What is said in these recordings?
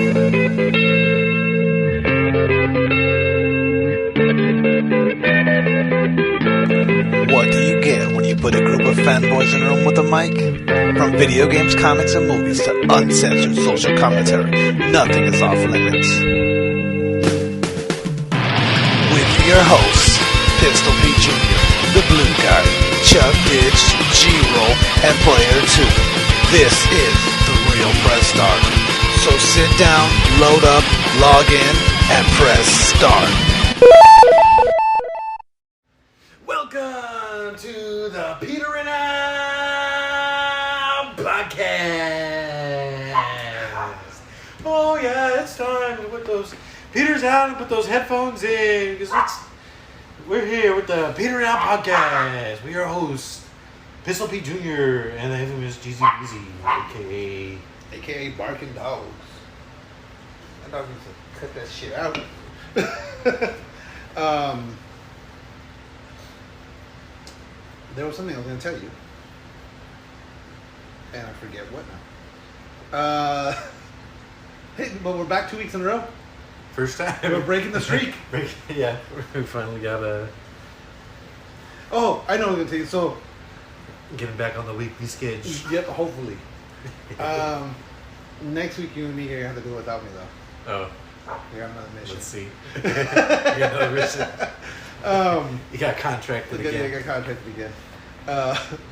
What do you get when you put a group of fanboys in a room with a mic? From video games, comics, and movies to uncensored social commentary, nothing is off limits. With your hosts, Pistol Pete Jr., The Blue Guy, Chuck Ditch, G-Roll, and Player 2. This is The Real Press Start. So sit down, load up, log in, and press start. Welcome to the Peter and Al podcast. Oh yeah, it's time to put those Peters out and put those headphones in because we're here with the Peter and Al podcast. We are hosts, Pistol Pete Jr. and the infamous Jeezy Weezy, aka Barking Dogs. I thought we could cut that shit out. There was something I was going to tell you. And I forget what now. Hey, but we're back 2 weeks in a row. First time. We're breaking the streak. Yeah, we finally got Oh, I know what I'm going to tell you. So, getting back on the weekly schedule. yep, hopefully. Next week, you and me are going to have to do it without me, though. Oh. We got another mission. Let's see. You got another mission. You got contracted again. I got contracted again.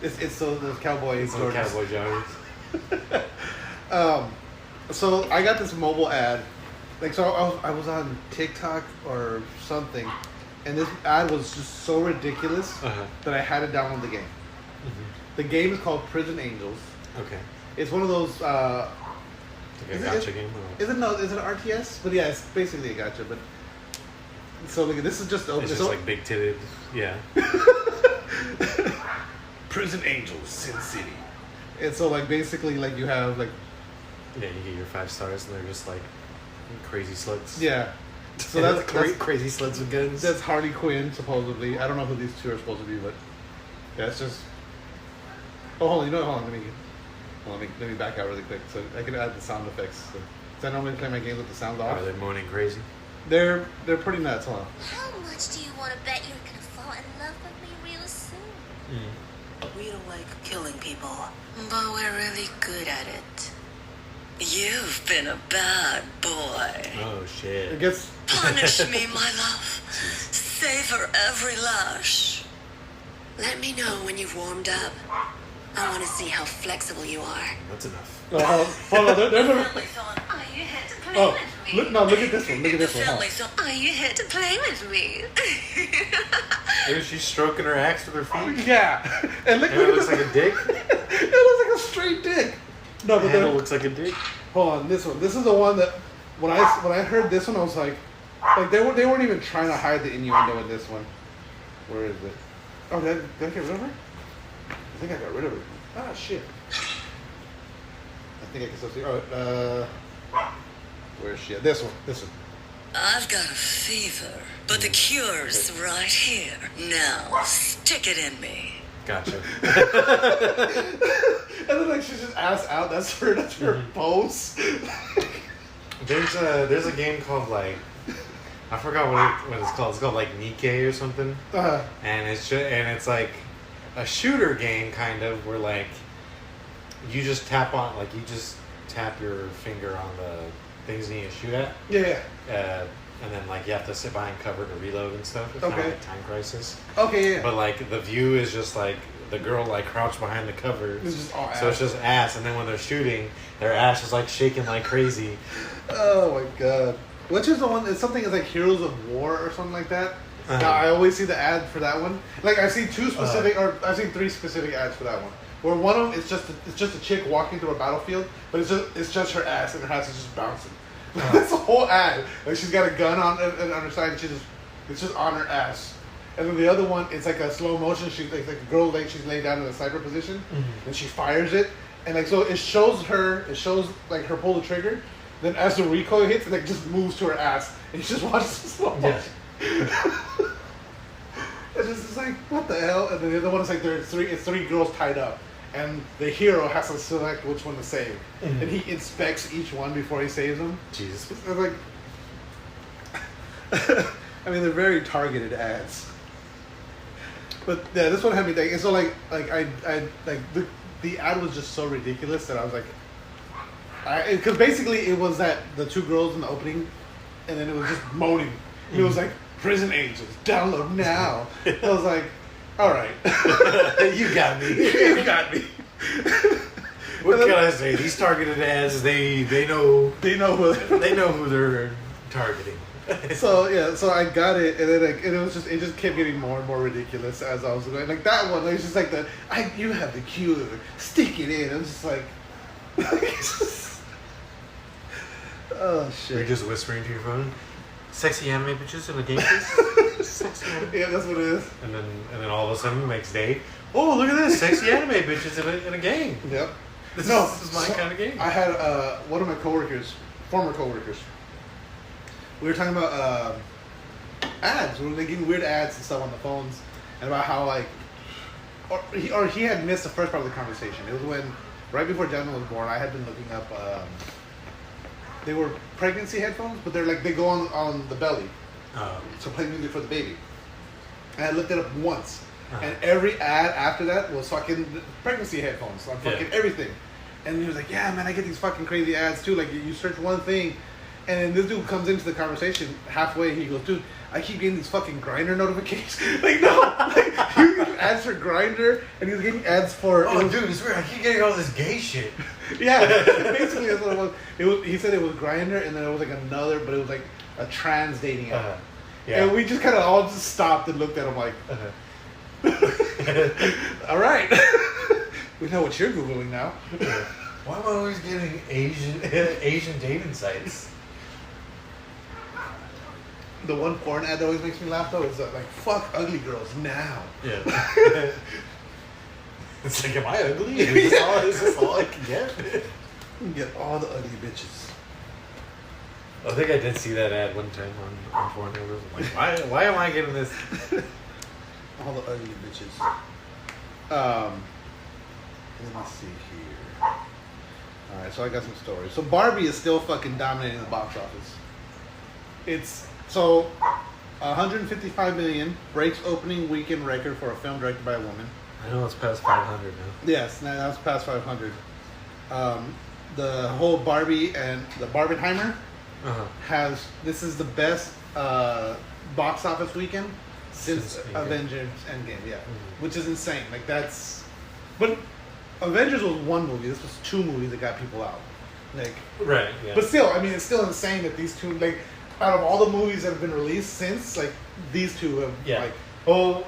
It's those cowboy Jordans. Cowboy joggers. So I got this mobile ad. Like, so I was on TikTok or something, and this ad was just so ridiculous that I had to download the game. Mm-hmm. The game is called Prison Angels. Okay. It's one of those. Like a gacha game? Is it an RTS? But yeah, it's basically a gacha. But so look, this is just open. It's just like big titted. Yeah. Prison Angels, Sin City. And so like basically like you have like. Yeah, you get your 5 stars and they're just like crazy sluts. Yeah. So that's crazy sluts with guns. That's Harley Quinn supposedly. I don't know who these two are supposed to be, but yeah, it's just. Oh, hold on. Let me back out really quick so I can add the sound effects. So, I normally play my games with the sound off. Are they moaning crazy? They're pretty nuts, huh? How much do you want to bet you're gonna fall in love with me real soon? We don't like killing people, but we're really good at it. You've been a bad boy. Oh shit. It gets. Punish me, my love. Savor every lash. Let me know when you've warmed up. I want to see how flexible you are. That's enough. Hold on, there's a. Are you here to play with me? Look at this one. Look at this one. Are you here to play with me? Maybe she's stroking her axe with her feet. Yeah. And look it looks like a dick. It looks like a straight dick. No, but it looks like a dick. Hold on, this one. This is the one that when I heard this one, I was like they weren't even trying to hide the innuendo in this one. Where is it? Oh, did I get rid of her? I think I got rid of her. Ah, shit. I think I can still see. Oh, where is she at? This one. I've got a fever, but the cure's right here. Now, stick it in me. Gotcha. And then like she's just ass out. That's her pose. There's a game called like I forgot what it's called. It's called like Nikkei or something. And it's like a shooter game kind of where like you just tap your finger on the things you need to shoot at. Yeah. And then like you have to sit behind cover to reload and stuff. It's kind of like Time Crisis. Okay, yeah. But like the view is just like the girl like crouched behind the cover. It's just all ass. So it's just ass, and then when they're shooting, their ass is like shaking like crazy. Oh my god. Which is the one? It's something like Heroes of War or something like that. Now, I always see the ad for that one. Like I've seen 3 specific ads for that one. Where one of them is just a chick walking through a battlefield, but it's just her ass, and her ass is just bouncing. That's the whole ad. Like she's got a gun on her side, and it's just on her ass. And then the other one, it's like a slow motion. She's like a girl, like she's laying down in a sniper position, and she fires it, and like so it shows like her pull the trigger. Then as the recoil hits, it like just moves to her ass, and you just watch the slow motion. And it's just like what the hell? And then the other one is like it's 3 girls tied up, and the hero has to select which one to save, and he inspects each one before he saves them. Jesus. It's like, I mean, they're very targeted ads. But yeah, this one had me thinking. So like I like the ad was just so ridiculous that I was like, because basically it was that the two girls in the opening, and then it was just moaning. It was like Prison Angels, download now. I was like, all right, You got me. you got me. What can I say? These targeted ads, they know They know who. they know who they're targeting. So yeah, so I got it, and then it just kept getting more and more ridiculous as I was going. Like that one, it was just like you have the cue, stick it in. I was just like, oh shit. You're just whispering to your phone. Sexy anime bitches in a game, please. Sexy anime. Yeah, that's what it is. And then all of a sudden, the next day, oh look at this, sexy anime bitches in a game. Yep. This is my kind of game. I had one of my former coworkers. We were talking about ads. We were getting weird ads and stuff on the phones, and about how like, or he had missed the first part of the conversation. It was when right before Jenna was born. I had been looking up. They were pregnancy headphones, but they're like they go on the belly, so play music for the baby. And I looked it up once, and every ad after that was fucking pregnancy headphones, like fucking everything. And he was like, "Yeah, man, I get these fucking crazy ads too. Like you search one thing." And then this dude comes into the conversation halfway. He goes, "Dude, I keep getting these fucking Grindr notifications." Like, no, like he was getting ads for Grindr, and he was getting ads for. Oh, dude, it's weird. I keep getting all this gay shit. Yeah, basically that's what it was. He said it was Grindr, and then it was like another, but it was like a trans dating app. Yeah. And we just kind of all just stopped and looked at him like, "All right, we know what you're googling now." Why am I always getting Asian dating sites? The one porn ad that always makes me laugh though is like "fuck ugly girls now." Yeah. It's like, am I ugly? Is this all I can get? You can get all the ugly bitches. I think I did see that ad one time on Pornhub. I'm like, why am I getting this? All the ugly bitches. Let me see here. Alright, so I got some stories. So Barbie is still fucking dominating the box office. It's so 155 million, breaks opening weekend record for a film directed by a woman. I know it's past 500 now. Yes, now it's past 500. The whole Barbie and the Barbenheimer this is the best box office weekend since Avengers Endgame, which is insane. Like but Avengers was one movie. This was two movies that got people out. Like, right, yeah. But still, I mean, it's still insane that these two, like, out of all the movies that have been released since, like, these two have, like. Well,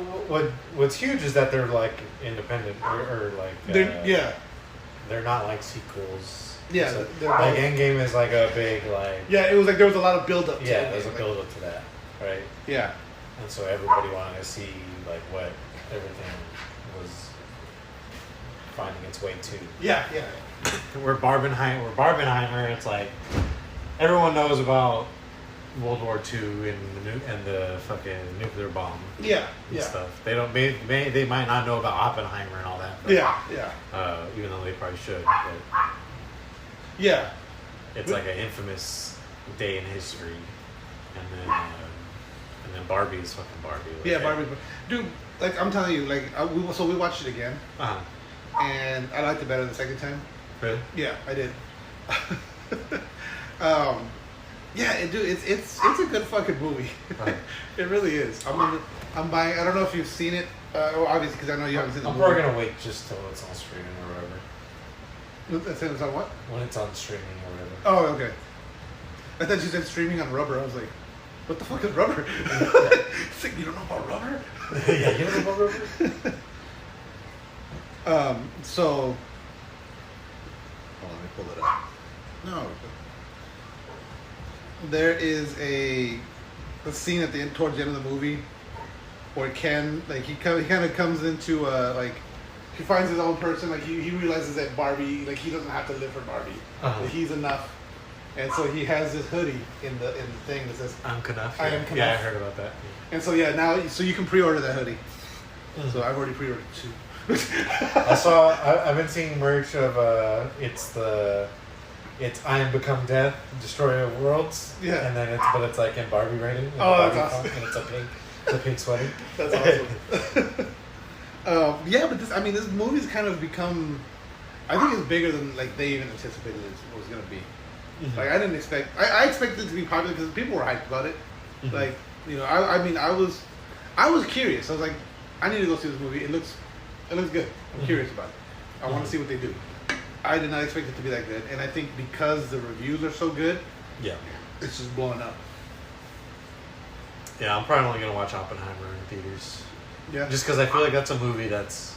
what's huge is that they're like independent or like. They're not like sequels. Yeah, so, like Endgame is like a big like. Yeah, it was like there was a lot of build up. Yeah, there's a build up to that, right? Yeah. And so everybody wanted to see like what everything was finding its way to. Yeah. We're Barbenheimer. It's like everyone knows about World War II and the fucking nuclear bomb. And stuff. They don't. They might not know about Oppenheimer and all that. But, even though they probably should. But it's like an infamous day in history, and then Barbie is fucking Barbie. Like, Barbie. Dude, like I'm telling you, like we watched it again, and I liked it better the second time. Really? Yeah, I did. It's a good fucking movie. It really is. I'm buying. I don't know if you've seen it. Obviously, because I know you haven't seen the movie. I'm probably gonna wait just till it's on streaming or whatever. It's on what? When it's on streaming or whatever. Oh, okay. I thought you said streaming on rubber. I was like, what the fuck is rubber? It's like, you don't know about rubber? Yeah, you don't know about rubber? So. Hold on, let me pull it up. No. There is a scene at the end, towards the end of the movie, where Ken, like he kind of comes into like he finds his own person. Like he realizes that Barbie, like he doesn't have to live for Barbie. That he's enough, and so he has this hoodie in the thing that says "I'm Knuff." I am Knuff. Yeah, I heard about that. And so now you can pre-order that hoodie. So I've already pre-ordered two. I've been seeing merch of it's I Am Become Death, Destroyer of Worlds. Yeah. And then it's like in Barbie rating. Oh, that's awesome. And it's a pink sweater. That's awesome. Yeah, but this movie's kind of become. I think it's bigger than like they even anticipated it was gonna be. Mm-hmm. Like I didn't expect. I expected it to be popular because people were hyped about it. Mm-hmm. Like I was curious. I was like, I need to go see this movie. It looks good. I'm curious about it. I want to see what they do. I did not expect it to be that good, and I think because the reviews are so good, it's just blowing up. Yeah, I'm probably only gonna watch Oppenheimer in theaters. Yeah, just because I feel like that's a movie that's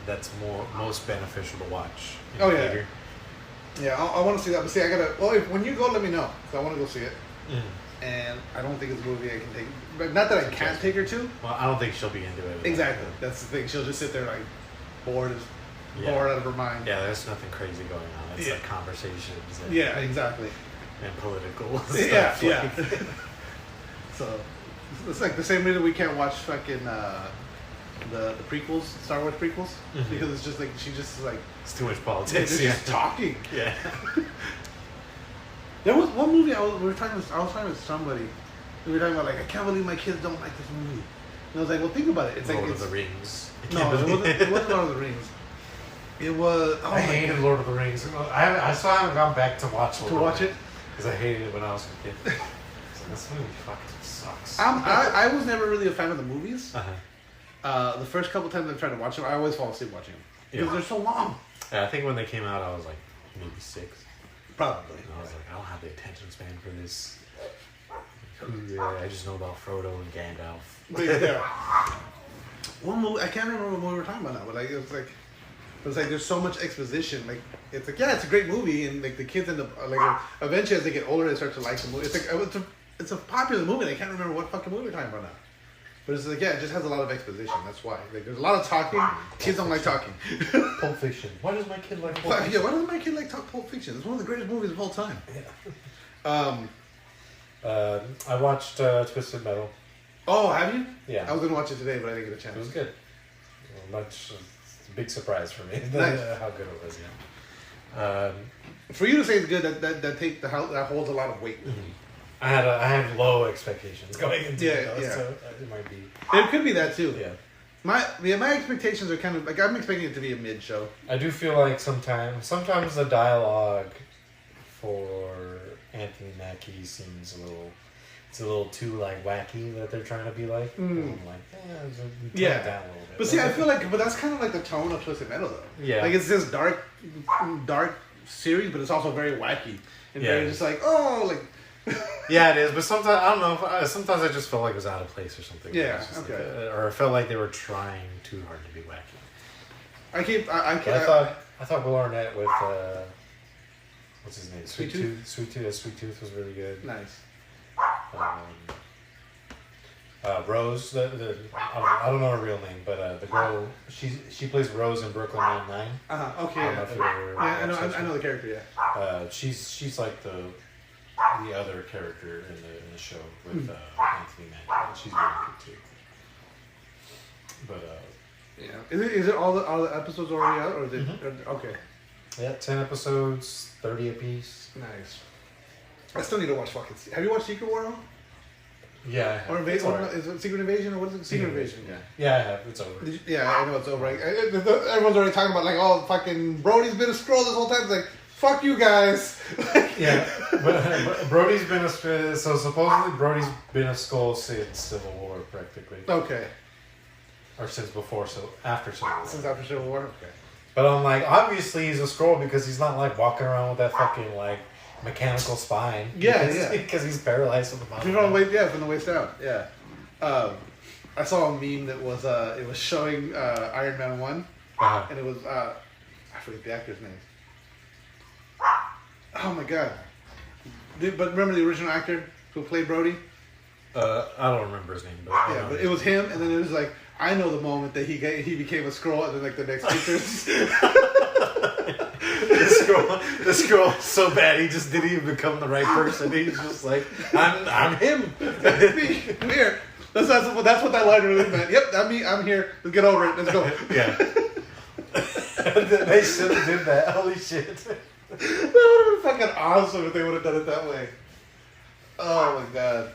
that's most beneficial to watch. In theater. Yeah, I want to see that, but see, I gotta. Well, when you go, let me know. Cause I want to go see it. And I don't think it's a movie I can take. But not that I can't take her to. Well, I don't think she'll be into it. Exactly. That's the thing. She'll just sit there like bored out of her mind. Yeah, there's nothing crazy going on. It's like conversations. Yeah, exactly. And political stuff. Yeah, like. yeah. So it's like the same way that we can't watch fucking the prequels, Star Wars prequels, because it's just like she just is like it's too much politics. Just talking. Yeah. There was one movie I was talking with somebody. We were talking about like I can't believe my kids don't like this movie. And I was like, well, think about it. It's Lord like of the Rings. No, it wasn't Lord of the Rings. It was. Oh, I hated Lord of the Rings. I still haven't gone back to watch it because I hated it when I was a kid. This movie fucking sucks. I was never really a fan of the movies. The first couple times I've tried to watch them, I always fall asleep watching them because they're so long. Yeah, I think when they came out, I was like maybe 6. Probably. And I was like, I don't have the attention span for this. I just know about Frodo and Gandalf. Yeah. One movie, I can't remember what movie we were talking about now, but it was like there's so much exposition. Like it's like it's a great movie, and like the kids end up like eventually as they get older they start to like the movie. It's like it's a popular movie. And I can't remember what fucking movie we're talking about now. But it's like it just has a lot of exposition. That's why like there's a lot of talking. Kids don't like talking. Pulp Fiction. Why does my kid like Pulp Fiction? Yeah, why does my kid like Pulp Fiction? It's one of the greatest movies of all time. Yeah. I watched Twisted Metal. Oh, have you? Yeah. I was gonna watch it today, but I didn't get a chance. It was good. It's a big surprise for me. Nice. How good it was. Yeah. For you to say it's good, that holds a lot of weight. Mm-hmm. I had low expectations going into it. Yeah. So it might be. It could be that too. Yeah. My expectations are kind of like I'm expecting it to be a mid show. I do feel like sometimes the dialogue for Anthony Mackie seems a little too like wacky that they're trying to be like. I'm like, tone it down a little bit. But see, I feel like, that's kind of like the tone of Twisted Metal though. Yeah. Like it's this dark series, but it's also very wacky and very just like like. Yeah, it is. But sometimes I don't know. Sometimes I just felt like it was out of place or something. Yeah. Okay. Or it felt like they were trying too hard to be wacky. I thought Will Arnett with what's his name? Sweet Tooth. Sweet Tooth was really good. Nice. Rose, I don't know her real name, but the girl she plays Rose in Brooklyn Nine-Nine. Okay. I don't know if you ever I know the character. Yeah. She's like the other character in the show with Anthony Mackie. She's really good too. But yeah, is it all the episodes already out, or is it okay? Yeah, 10 episodes, 30 apiece. Nice. I still need to watch fucking. Have you watched Secret War? Yeah. Or is it Secret Invasion or what is it? Secret Invasion. Yeah. Yeah, I have. It's over. I know it's over. Everyone's already talking about like, oh, fucking Brody's been a scroll this whole time. It's like, fuck you guys. Yeah, but Brody's been supposedly Brody's been a skull since Civil War practically. Okay. Or since before, after Civil War. Since after Civil War. Okay. But I'm like, obviously he's a scroll because he's not like walking around with that fucking like mechanical spine. Because he's paralyzed from the bottom. From the waist out. Yeah. I saw a meme that was it was showing Iron Man 1, and it was I forget the actor's name. Oh my god! But remember the original actor who played Brody? I don't remember his name, but but it was him, and then it was like I know the moment that he became a scroll, and then like the next pictures. The scroll so bad he just didn't even become the right person. He's just like I'm him. Come here. That's what that line really meant. Yep, I'm here. Let's get over it. Let's go. Yeah. They should have did that. Holy shit. That would have been fucking awesome if they would have done it that way. Oh my god.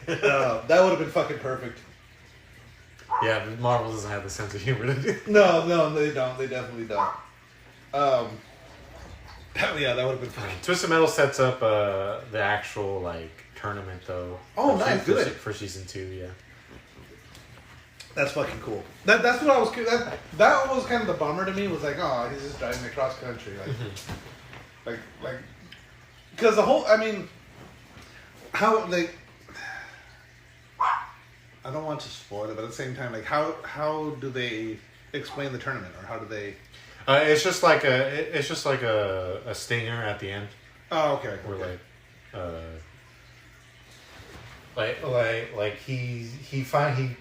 That would have been fucking perfect. Yeah, Marvel doesn't have the sense of humor to do. No, they don't. They definitely don't. That would have been funny. Twisted Metal sets up the actual like tournament though. Oh, nice, good. For season 2, yeah. That's fucking cool. That's what I was. That was kind of the bummer to me. Was like, oh, he's just driving across country, like, because the whole. I mean, how like. I don't want to spoil it, but at the same time, like, how do they explain the tournament, or how do they? It's just like a stinger at the end. Oh, okay. Where like he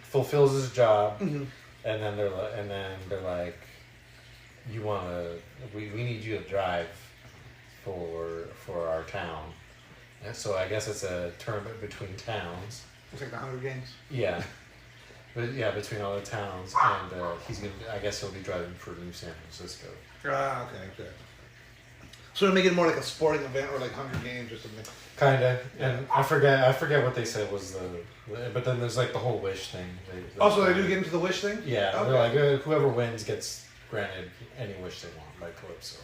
fulfills his job, and then they're like, we need you to drive for our town, and so I guess it's a tournament between towns. It's like the Hunger Games. Yeah, but yeah, between all the towns, and I guess he'll be driving for New San Francisco. Ah, okay. So to make it more like a sporting event or like Hunger Games or something. Kinda, and I forget what they said was but then there's like the whole wish thing. So they do get into the wish thing? Yeah, okay. They're like whoever wins gets granted any wish they want by Calypso.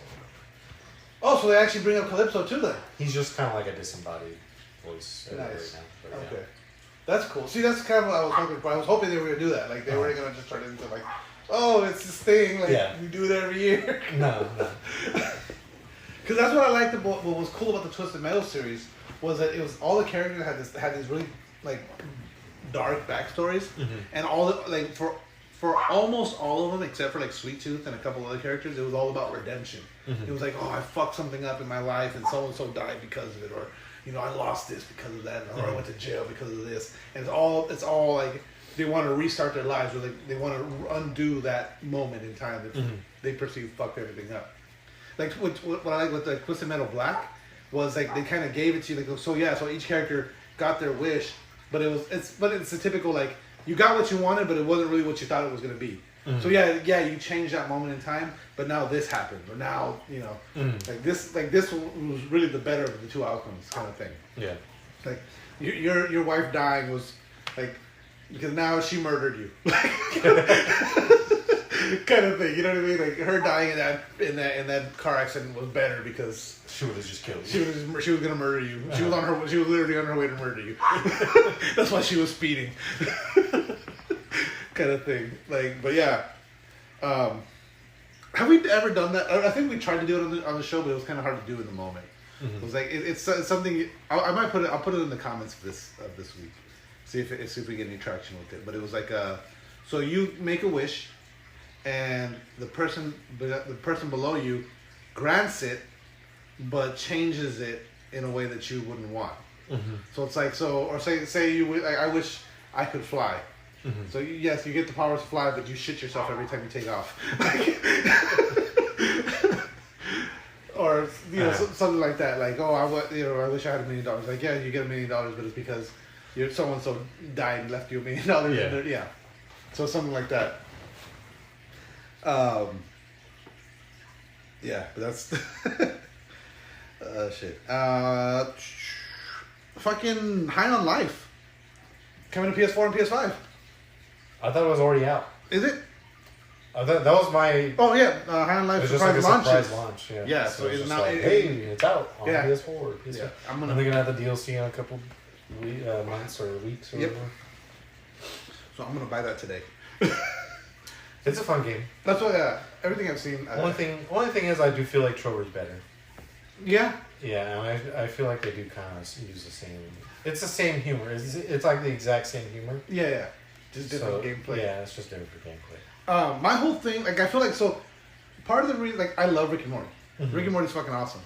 Oh, so they actually bring up Calypso too then? He's just kind of like a disembodied voice nice. right now. But, okay. Yeah. That's cool. See, that's kind of what I was hoping for. I was hoping they were going to do that. Like, they weren't going to just turn it into, like, oh, it's this thing. Like, we do it every year. No. Because that's what I liked about, what was cool about the Twisted Metal series, was that it was all the characters had these really, like, dark backstories. And all the, like, for almost all of them, except for, like, Sweet Tooth and a couple other characters, it was all about redemption. It was like, oh, I fucked something up in my life and so-and-so died because of it, or... I lost this because of that, or I went to jail because of this. And it's all like they want to restart their lives, or they want to undo that moment in time that they perceive fucked everything up. Like what I like with the Twisted Metal Black was like they kind of gave it to you, like, so each character got their wish, but it's a typical like you got what you wanted, but it wasn't really what you thought it was going to be. So you changed that moment in time, but now this happened, or now like this was really the better of the two outcomes, kind of thing. Yeah, like your wife dying was like because now she murdered you, kind of thing. You know what I mean? Like her dying in that car accident was better because she would have just killed you. She was gonna murder you. She was literally on her way to murder you. That's why she was speeding. Kind of thing, like, but yeah, have we ever done that? I think we tried to do it on the show, but it was kind of hard to do in the moment. It was like it's something I might put it. I'll put it in the comments of this week. See if we get any traction with it. But it was like so you make a wish, and the person below you grants it, but changes it in a way that you wouldn't want. So it's like say you I wish I could fly. So yes, you get the powers to fly, but you shit yourself every time you take off, or something like that. Like, oh, I wish I had $1 million. Like, yeah, you get $1 million, but it's because so and so died and left you $1 million. Yeah, so something like that. Yeah, but that's shit. Fucking High on Life coming to PS4 and PS5. I thought it was already out. Is it? That was my... Oh, yeah. High on Life surprise launch. It was just like a surprise launch, yeah. Yeah, so it's now... it's out on PS4. Yeah. And they're going to have the DLC in a couple months or weeks or whatever. So I'm going to buy that today. It's a fun game. That's what, everything I've seen... Only thing is I do feel like Trover's better. Yeah? Yeah, I feel like they do kind of use the same... It's the same humor. It's like the exact same humor. Yeah. Just different gameplay. Yeah, it's just different gameplay. My whole thing, like, I feel like, so, part of the reason, like, I love Rick and Morty. Rick and Morty's fucking awesome.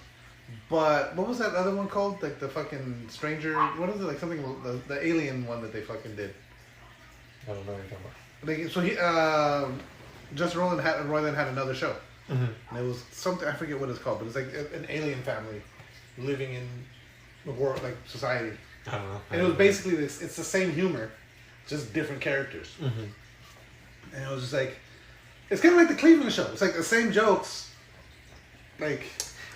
But, what was that other one called? Like, the fucking Stranger, what is it? Like, something, the alien one that they fucking did. I don't know what you're talking about. Like, so he, Justin Roiland had another show. And it was something, I forget what it's called, but it's like an alien family living in the world, like, society. I don't know. And it was basically this, it's the same humor, just different characters. Mm-hmm. And it was just like, it's kind of like the Cleveland Show. It's like the same jokes. Like,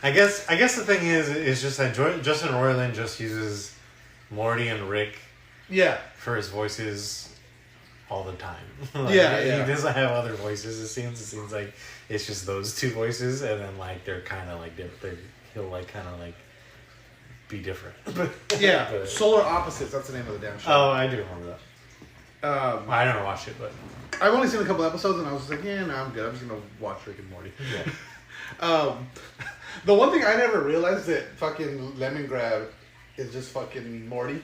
I guess the thing is just that Justin Roiland just uses Morty and Rick yeah, for his voices all the time. Yeah, yeah. He doesn't have other voices. It seems like it's just those two voices, and then like they're kind of like different. He'll like kind of like be different. yeah. But- Solar Opposites. That's the name of the damn show. Oh, I do remember that. I never watched it, but I've only seen a couple episodes, and I was just like, yeah, no, I'm good. I'm just gonna watch Rick and Morty. yeah. The one thing I never realized that fucking Lemon Grab is just fucking Morty.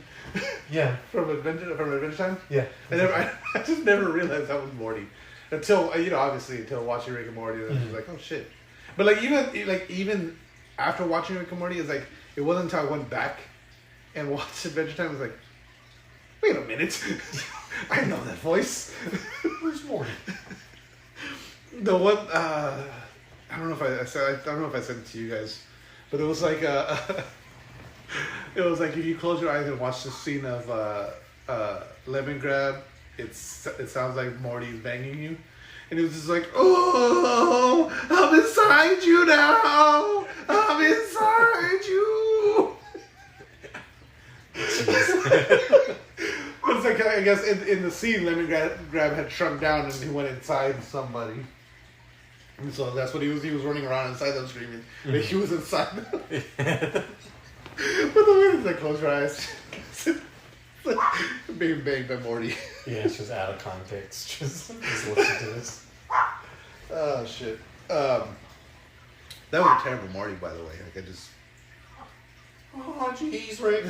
Yeah. from Adventure Time. Yeah. I just never realized that was Morty until obviously until watching Rick and Morty, and then was like, oh shit. But like even after watching Rick and Morty, it's like it wasn't until I went back and watched Adventure Time. I was like, wait a minute, I know that voice. Where's Morty? The one I don't know if I sent it to you guys, but it was like it was like if you close your eyes and watch the scene of Lemon Grab, it sounds like Morty's banging you, and it was just like, oh, I'm inside you now, I'm inside you. But it's like, I guess in the scene, Lemon Grab had shrunk down and he went inside somebody. And so that's what he was running around inside them screaming. But he was inside them. But the minute I close your eyes, being banged by Morty. Yeah, it's just out of context. Just listen to this. Oh, shit. That was a terrible Morty, by the way. Like, I just... Oh, jeez, Rick.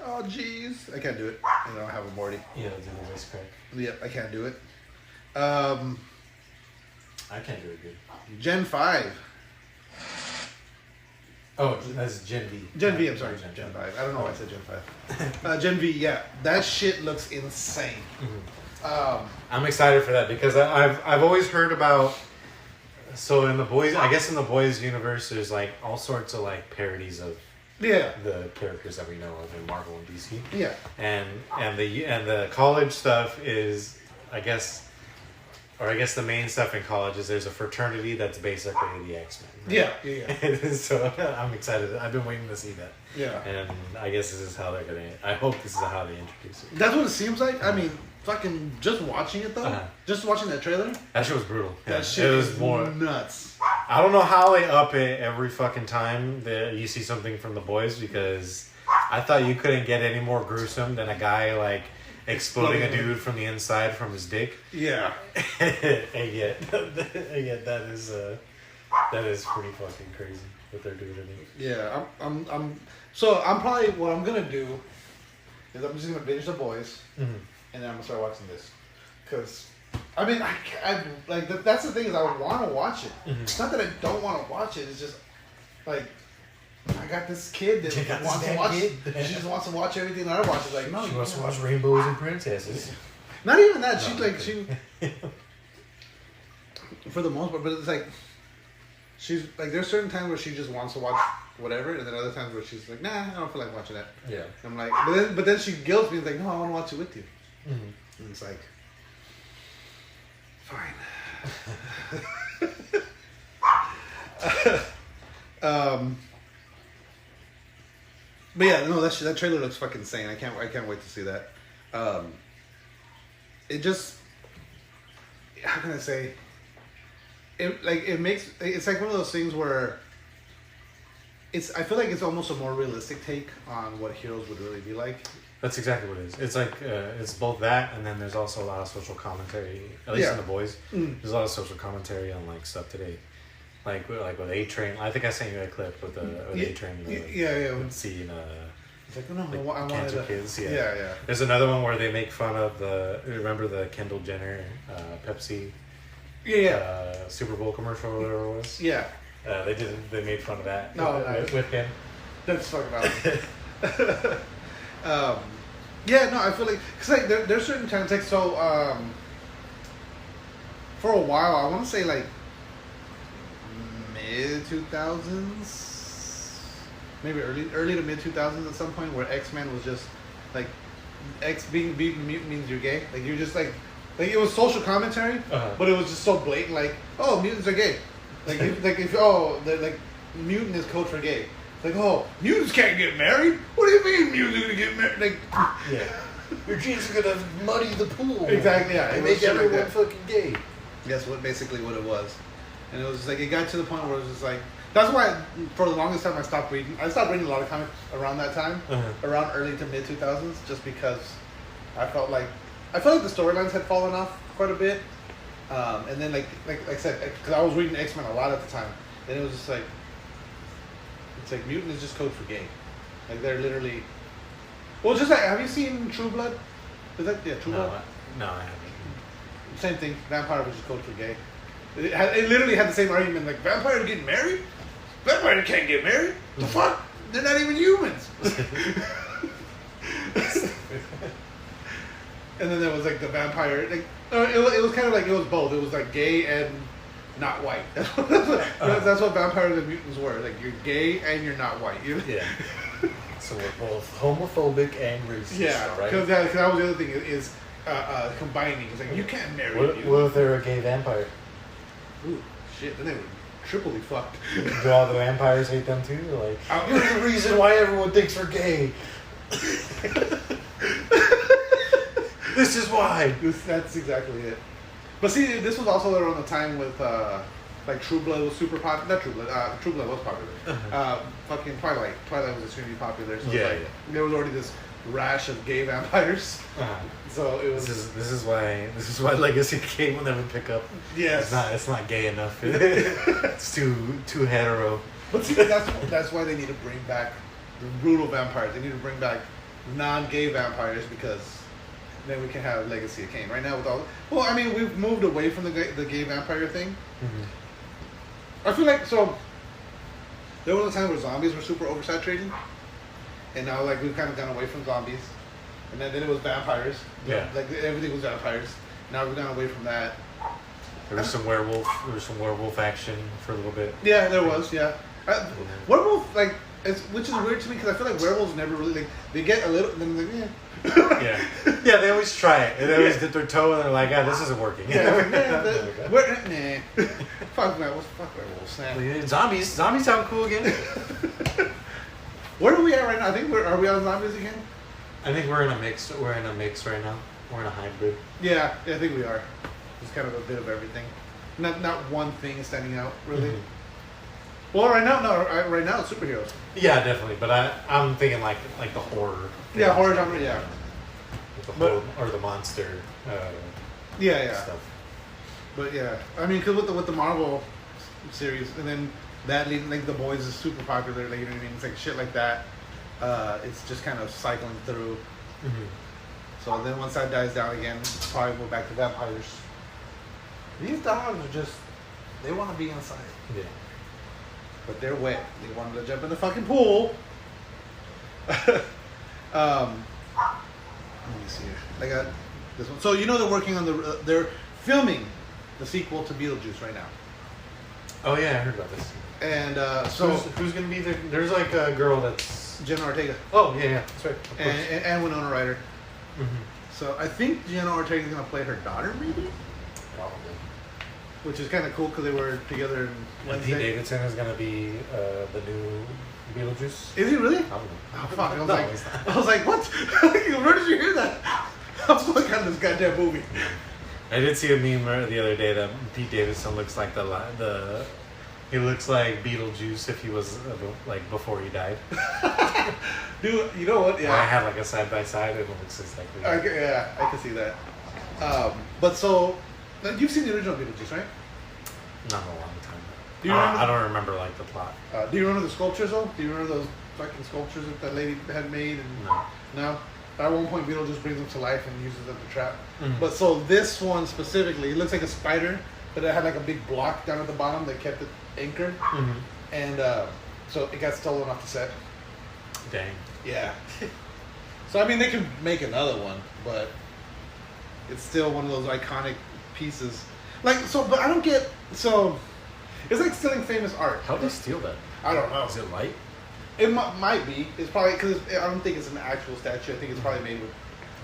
Oh, jeez. I can't do it. I don't have a Morty. Yeah, do the voice crack. Yep, I can't do it. I can't do it good. Gen 5. Oh, that's Gen V. Gen V, I'm sorry. Gen 5. I don't know why I said Gen 5. Gen V, yeah. That shit looks insane. Mm-hmm. I'm excited for that because I've always heard about... So in the boys... I guess in the boys universe, there's like all sorts of like parodies of Yeah. the characters that we know of in Marvel and DC. Yeah. And the college stuff is, I guess the main stuff in college is there's a fraternity that's basically the X-Men. Right? Yeah. So I'm excited. I've been waiting to see that. Yeah. And I guess this is how they're gonna. I hope this is how they introduce it. That's what it seems like. I mean, fucking just watching it though, just watching that trailer. That shit was brutal. That Yeah. shit It was is more nuts. I don't know how they up it every fucking time that you see something from the boys because I thought you couldn't get any more gruesome than a guy like exploding a dude from the inside from his dick. Yeah. and yet that is pretty fucking crazy what they're doing in it. Yeah. So I'm probably what I'm gonna do is I'm just gonna binge the boys, and then I'm gonna start watching this, because. I mean, I like that's the thing is I want to watch it. It's not that I don't want to watch it. It's just like I got this kid that wants to watch. She just wants to watch everything that I watch. It's like no, She wants to watch rainbows and princesses. Not even that. She's like she. For the most part, but it's like she's like there's certain times where she just wants to watch whatever, and then other times where she's like, nah, I don't feel like watching that. Yeah. I'm like, but then she guilts me. It's like, no, I want to watch it with you. And it's like. Fine. But yeah, no, that trailer looks fucking insane. I can't wait to see that. It just, how can I say? It's like one of those things where I feel like it's almost a more realistic take on what heroes would really be like. That's exactly what it is. It's like it's both that, and then there's also a lot of social commentary. At least in the boys, there's a lot of social commentary on like stuff today, like with A-Train. I think I sent you a clip with A-Train. Seeing It's like, no, I wanted cancer to, kids. Yeah. There's another one where they make fun of remember the Kendall Jenner Pepsi Super Bowl commercial or whatever it was. Yeah. They made fun of that. With him. That's fucking awesome. Yeah, no, I feel like because like there's certain times like so for a while I want to say like mid 2000s, maybe early to mid 2000s at some point where X-Men was just like being mutant means you're gay. Like you're just like it was social commentary, but it was just so blatant. Like, oh, mutants are gay. Like they're like mutant is code for gay. Like, oh, mutants can't get married. What do you mean mutants are gonna get married? Like, yeah, your genes are gonna muddy the pool. Exactly. Yeah, and make everyone fucking gay. That's basically what it was, and it was just like it got to the point where it was just like. That's why, for the longest time, I stopped reading. I stopped reading a lot of comics around that time, around early to mid 2000s, just because I felt like the storylines had fallen off quite a bit, and then like I said, because I was reading X-Men a lot at the time, and it was just like it's like mutant is just code for gay, like they're literally. Well, just like have you seen True Blood? Is that True Blood? No, I haven't. Same thing. Vampire was just code for gay. It literally had the same argument. Like vampires getting married. Vampires can't get married. The fuck? They're not even humans. And then there was like the vampire. Like it was kind of like it was both. It was like gay and not white. That's what vampires and mutants were. Like you're gay and you're not white. Yeah. So we're both homophobic and racist. Yeah, right? Because that was the other thing is combining. It's like you can't marry. What if they're a gay vampire? Ooh, shit! Then they were triply fucked. Do all the vampires hate them too? Like, you're the reason why everyone thinks we're gay. This is why. That's exactly it. But see, this was also around the time with like True Blood was super popular. Not True Blood. True Blood was popular. Fucking Twilight. Twilight was extremely popular. So there was already this rash of gay vampires. So it was. This is why Legacy K will never pick up. Yes. It's not gay enough. It's too hetero. But see, that's why they need to bring back the brutal vampires. They need to bring back non-gay vampires because then we can have Legacy of Kain. Right now, with all I mean, we've moved away from the gay vampire thing. I feel like there was a time where zombies were super oversaturated, and now like we've kind of gone away from zombies, and then it was vampires. Yeah, like everything was vampires. Now we've gone away from that. There was some werewolf action for a little bit. Yeah, there was. Yeah, werewolf which is weird to me because I feel like werewolves never really they get a little then like yeah they always try it and they always dip their toe and they're like this isn't working. Fuck werewolves. Zombies sound cool again. Where are we at right now? I think are we on zombies again? I think we're in a mix right now. We're in a hybrid. Yeah, I think we are. It's kind of a bit of everything. Not one thing standing out really. Well, right now it's superheroes. Yeah, definitely. But I'm thinking like the horror. Yeah, horror genre. Yeah. The horror or the monster. Stuff. But yeah, I mean, because with the Marvel series, and then that leading like The Boys is super popular. Like you know what I mean? It's like shit like that. It's just kind of cycling through. So then once that dies down again, probably go back to vampires. These dogs are just they want to be inside. Yeah. But they're wet. They wanted to jump in the fucking pool. Let me see here. I got this one. So you know they're working on they're filming the sequel to Beetlejuice right now. Oh yeah, I heard about this. And so who's gonna be there? There's like a girl that's Jenna Ortega. Oh yeah, that's right. And Winona Ryder. So I think Jenna Ortega is gonna play her daughter, maybe. Probably. Which is kind of cool because they were together in Wednesday. Pete Davidson is gonna be the new Beetlejuice. Is he really? Probably. Oh fuck! I was like, what? Where did you hear that? I'm so kind of this goddamn movie. I did see a meme the other day that Pete Davidson looks like he looks like Beetlejuice if he was like before he died. Dude, you know what? Yeah. I had like a side by side and it looks exactly. I can see that. But so you've seen the original Beetlejuice, right? Not in a long time. Do you remember? I don't remember like the plot. Do you remember the sculptures though? Do you remember those fucking sculptures that lady had made? And no. At one point, Beetlejuice brings them to life and uses them to trap. But so this one specifically, it looks like a spider, but it had like a big block down at the bottom that kept it anchored. And so it got stolen off the set. Dang. Yeah. So I mean, they can make another one, but it's still one of those iconic pieces. Like so, but I don't get so. It's like stealing famous art. How'd they steal that? I don't know. Is it light? It might be. It's probably because I don't think it's an actual statue. I think it's probably made with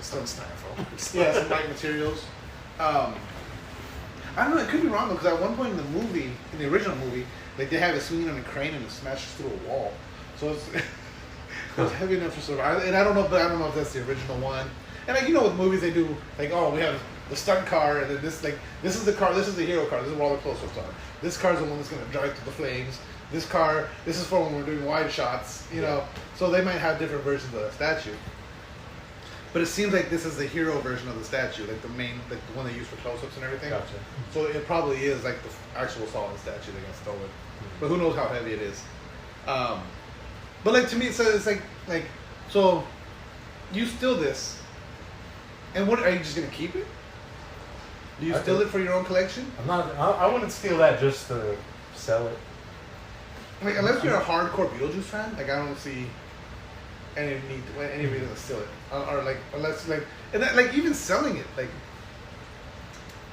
Some styrofoam. Yeah, some light materials. I don't know. It could be wrong though, because at one point in the movie, in the original movie, like they have it swinging on a crane and it smashes through a wall. So it's heavy enough for survival. And I don't know, but I don't know if that's the original one. And like, you know, with movies they do like, oh, we have the stunt car, and then this is the car, this is the hero car, this is where all the close-ups are. This car is the one that's going to drive through the flames. This car, this is for when we're doing wide shots, you know. So they might have different versions of the statue. But it seems like this is the hero version of the statue, like the main, like the one they use for close-ups and everything. Gotcha. So it probably is like the actual solid statue that got stolen. But who knows how heavy it is. But like to me, it's like so you steal this, and what are you just gonna keep it? Do you steal it for your own collection? I'm not. I wouldn't steal that just to sell it. Like unless you're a hardcore Beetlejuice fan, like I don't see any reason to steal it, or like unless like and that, like even selling it, like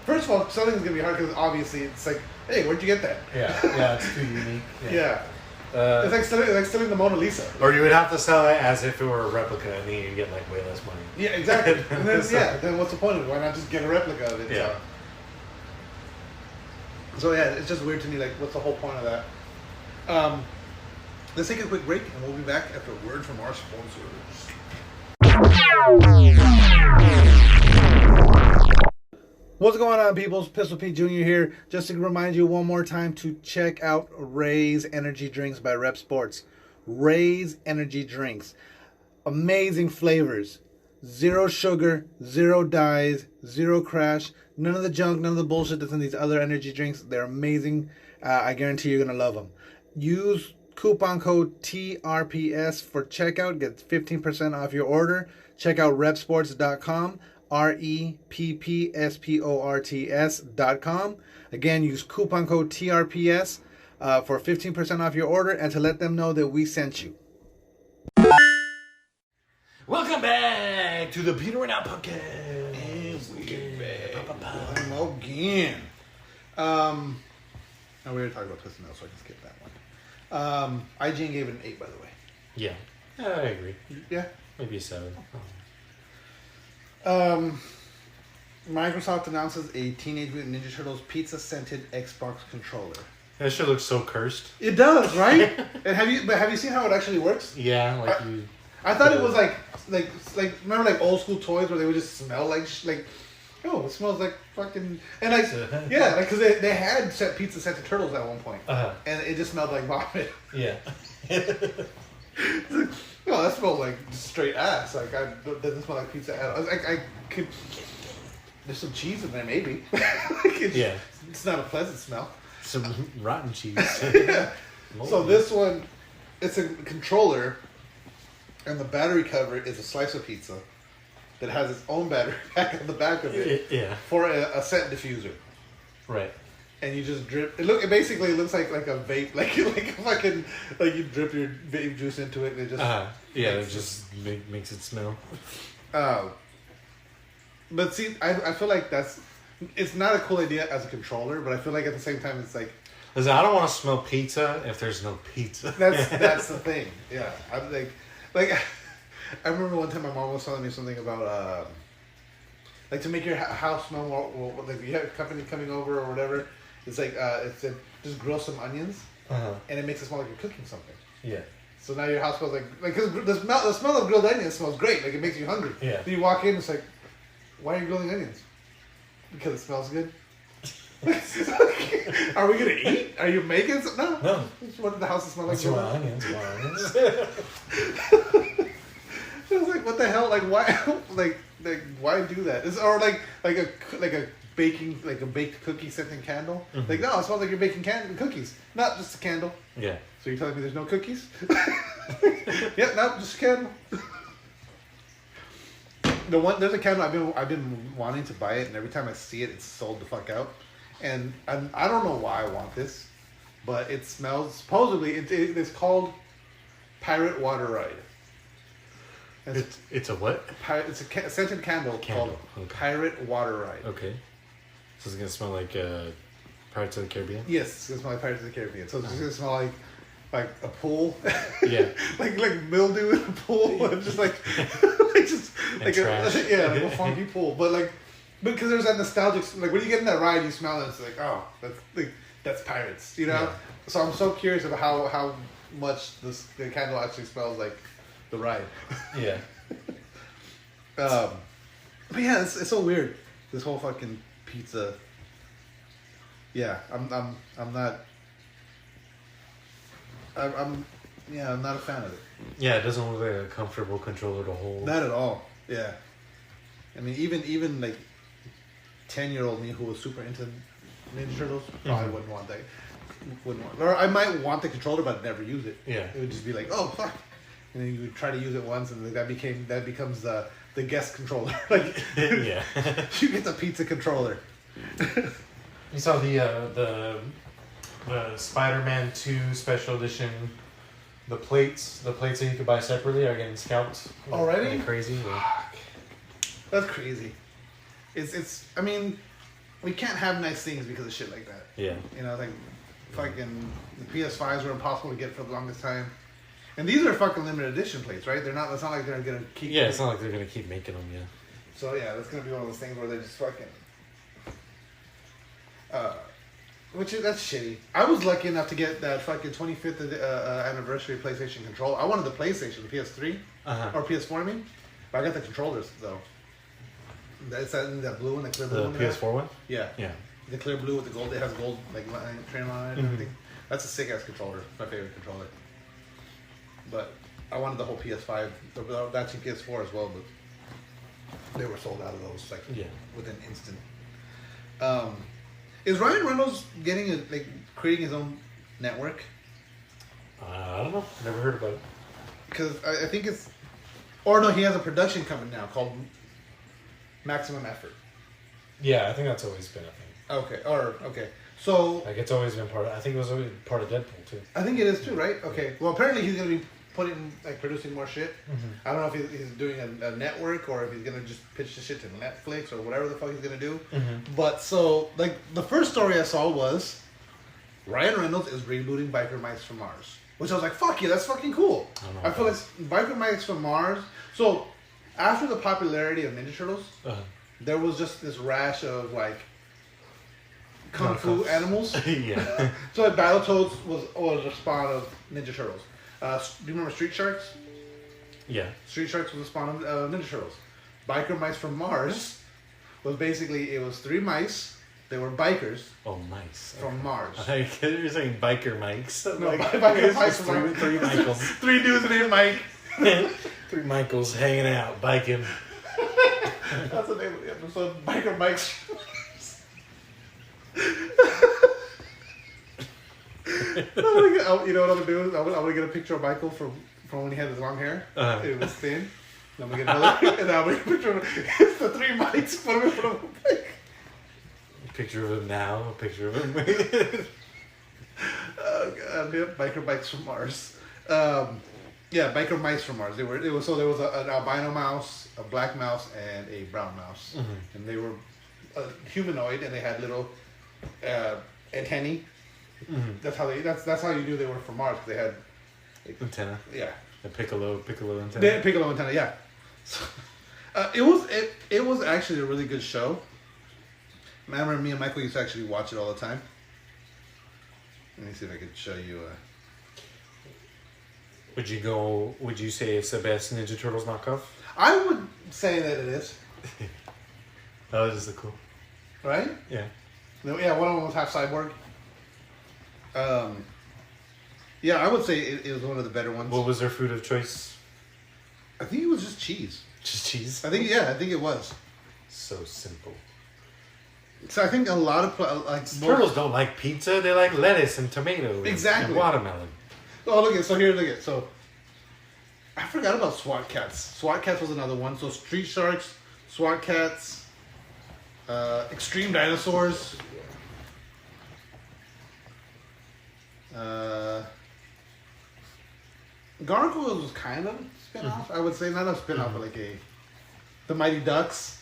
first of all, selling is gonna be hard because obviously it's like, hey, where'd you get that? Yeah, it's too unique. Yeah. It's like stealing the Mona Lisa. Or you would have to sell it as if it were a replica, and then you get like way less money. Yeah, exactly. And then then what's the point of it? Why not just get a replica of it? Yeah. So yeah, it's just weird to me. Like, what's the whole point of that? Let's take a quick break, and we'll be back after a word from our sponsors. What's going on, peoples? Pistol Pete Jr. here. Just to remind you one more time to check out Ray's Energy Drinks by Rep Sports. Ray's Energy Drinks. Amazing flavors. Zero sugar, zero dyes, zero crash. None of the junk, none of the bullshit that's in these other energy drinks. They're amazing. I guarantee you're going to love them. Use coupon code TRPS for checkout. Get 15% off your order. Check out repsports.com. REPPSPORTS.com. Again, use coupon code TRPS for 15% off your order and to let them know that we sent you. Welcome back to the Peter and Out podcast. And we're back again. Oh, we already talked about Twisted Metal, so I can skip that one. IGN gave it an 8, by the way. Yeah, I agree. Yeah. Maybe a 7. Microsoft announces a Teenage Mutant Ninja Turtles pizza-scented Xbox controller. That shit looks so cursed. It does, right? And have you seen how it actually works? Yeah, like I thought it was like remember like old school toys where they would just smell like oh, it smells like fucking and like yeah, like because they had set pizza scented turtles at one point, and it just smelled like vomit. Yeah. No, that smells like straight ass. Like, it doesn't smell like pizza at all. I could. There's some cheese in there, maybe. It's not a pleasant smell. Some rotten cheese. Yeah. So this one, it's a controller, and the battery cover is a slice of pizza that has its own battery pack on the back of it. For a scent diffuser. Right. And you just drip. It basically looks like a vape, like fucking like you drip your vape juice into it and it just it just makes it smell. But see, I feel like it's not a cool idea as a controller, but I feel like at the same time it's like. Listen, I don't want to smell pizza if there's no pizza. That's the thing. Yeah, I'm like I remember one time my mom was telling me something about like to make your house smell more, like you have company coming over or whatever. It's like it said just grill some onions, and it makes it smell like you're cooking something. Yeah. So now your house smells like because the smell of grilled onions smells great. Like it makes you hungry. Yeah. Then you walk in, it's like, why are you grilling onions? Because it smells good. Are we gonna eat? Are you making some? No. What did the house smell like? That's why onions. I was like, what the hell? Like why? like why do that? Or like a baking, like a baked cookie scented candle. Mm-hmm. Like no, it smells like you're baking cookies, not just a candle. Yeah. So you're telling me there's no cookies? Yeah, no, just a candle. There's a candle I've been wanting to buy it, and every time I see it, it's sold the fuck out. And I don't know why I want this, but it smells. Supposedly, it's called Pirate Water Ride. It's a what? It's a scented candle called Pirate Water Ride. Okay. So it's gonna smell like Pirates of the Caribbean? Yes, it's gonna smell like Pirates of the Caribbean. So it's just gonna smell like a pool. Yeah. like mildew in a pool and just like just And like trash. like a funky pool. But like, because there's that nostalgic, like when you get in that ride, you smell it. It's like, oh, that's pirates, you know. Yeah. So I'm so curious about how much the candle actually smells like the ride. Yeah. But yeah, it's so weird. This whole fucking pizza. Yeah, I'm not. I'm not a fan of it. Yeah, it doesn't look like a comfortable controller to hold. Not at all. Yeah. I mean, even like 10-year-old me who was super into Ninja Turtles probably wouldn't want that. Or I might want the controller, but I'd never use it. Yeah. It would just be like, oh fuck, and then you would try to use it once, and that becomes the guest controller. Like, Yeah. you get the pizza controller. You saw the Spider-Man 2 Special Edition. The plates that you could buy separately are getting scalped. Already? Like crazy. That's crazy. It's. I mean, we can't have nice things because of shit like that. Yeah. You know, like fucking the PS5s were impossible to get for the longest time, and these are fucking limited edition plates, right? They're not. It's not like they're gonna keep. Yeah, it's not like they're gonna keep making them. Yeah. So yeah, that's gonna be one of those things where they're just fucking. That's shitty. I was lucky enough to get that fucking 25th anniversary PlayStation controller. I wanted the PlayStation, the PS3 or PS4. I mean, but I got the controllers though. That's that blue and the clear blue. The PS4 one. Yeah. Yeah. The clear blue with the gold. It has gold like trim on it and everything. That's a sick ass controller. It's my favorite controller. But I wanted the whole PS5. That's in PS4 as well, but they were sold out of those like within instant. Is Ryan Reynolds creating his own network? I don't know. Never heard about it. Because I think it's, or no, he has a production company now called Maximum Effort. Yeah, I think that's always been a thing. Okay. So Like it's always been part of. I think it was always part of Deadpool too. I think it is too, right? Okay. Well, apparently he's gonna be producing more shit. I don't know if he's doing a network or if he's gonna just pitch the shit to Netflix or whatever the fuck he's gonna do. But so like the first story I saw was Ryan Reynolds is rebooting Biker Mice from Mars, which I was like, fuck yeah, that's fucking cool. I feel like Biker Mice from Mars. So after the popularity of Ninja Turtles, there was just this rash of like kung fu animals. Yeah. So like Battletoads was a spawn of Ninja Turtles. Do you remember Street Sharks? Yeah. Street Sharks was a spawn of Ninja Turtles. Biker Mice from Mars was basically, it was 3 mice. They were bikers Oh, mice. from Mars. I thought you were saying biker mics. No, Like, biker it's mice just from Mars. three Michaels. 3 dudes named Mike. 3 Michaels hanging out, biking. That's the name of the episode. Biker Mice. You know what I'm gonna do? I'm gonna get a picture of Michael from when he had his long hair. It was thin. And I'm gonna get another, and I'm gonna get a picture of it's the 3 mics. Put him in front of him. A picture of him now. A picture of him. Oh god, yeah, Biker Mice from Mars. Yeah, Biker Mice from Mars. There was an albino mouse, a black mouse, and a brown mouse, and they were humanoid, and they had little antennae. That's how you knew they were from Mars, because they had Antenna. yeah. The piccolo antenna. They had piccolo antenna, yeah. So, it was actually a really good show. I remember me and Michael used to actually watch it all the time. Let me see if I could show you. Would you say it's the best Ninja Turtles knockoff? I would say that it is. That was just cool. Right? Yeah. No, yeah, one of them was half cyborg. Yeah, I would say it was one of the better ones. What was their food of choice? I think it was just cheese. Just cheese? I think it was. So simple. So I think a lot of Turtles don't like pizza. They like lettuce and tomato. Exactly. And watermelon. Oh, look at So I forgot about SWAT Cats. SWAT Cats was another one. So Street Sharks, SWAT Cats, Extreme Dinosaurs. Gargoyles was kind of a spin-off. I would say not a spin-off, but like the Mighty Ducks.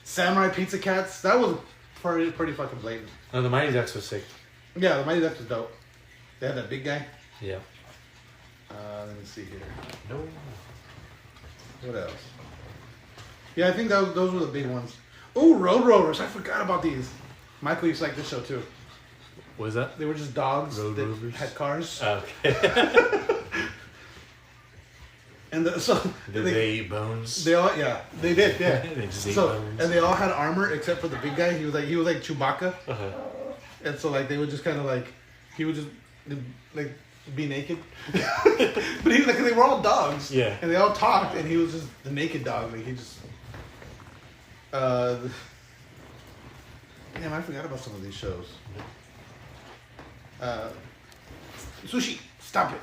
Samurai Pizza Cats. That was pretty fucking blatant. No, the Mighty Ducks was sick. Yeah, the Mighty Ducks was dope. They had that big guy. Yeah. Let me see here. No. What else? Yeah, I think those were the big ones. Oh, Road Rovers! I forgot about these. Michael used to like this show too. What is that? They were just dogs Road that Rovers? had cars. Okay. And Did they eat bones? They all, yeah, they did, yeah. They just ate So, bones. and they all had armor except for the big guy. He was like Chewbacca, Uh-huh. and so like they would just kind of like he would just like be naked, but he like they were all dogs, Yeah. and they all talked, and he was just the naked dog. Like he just, damn, I forgot about some of these shows. Sushi, stop it.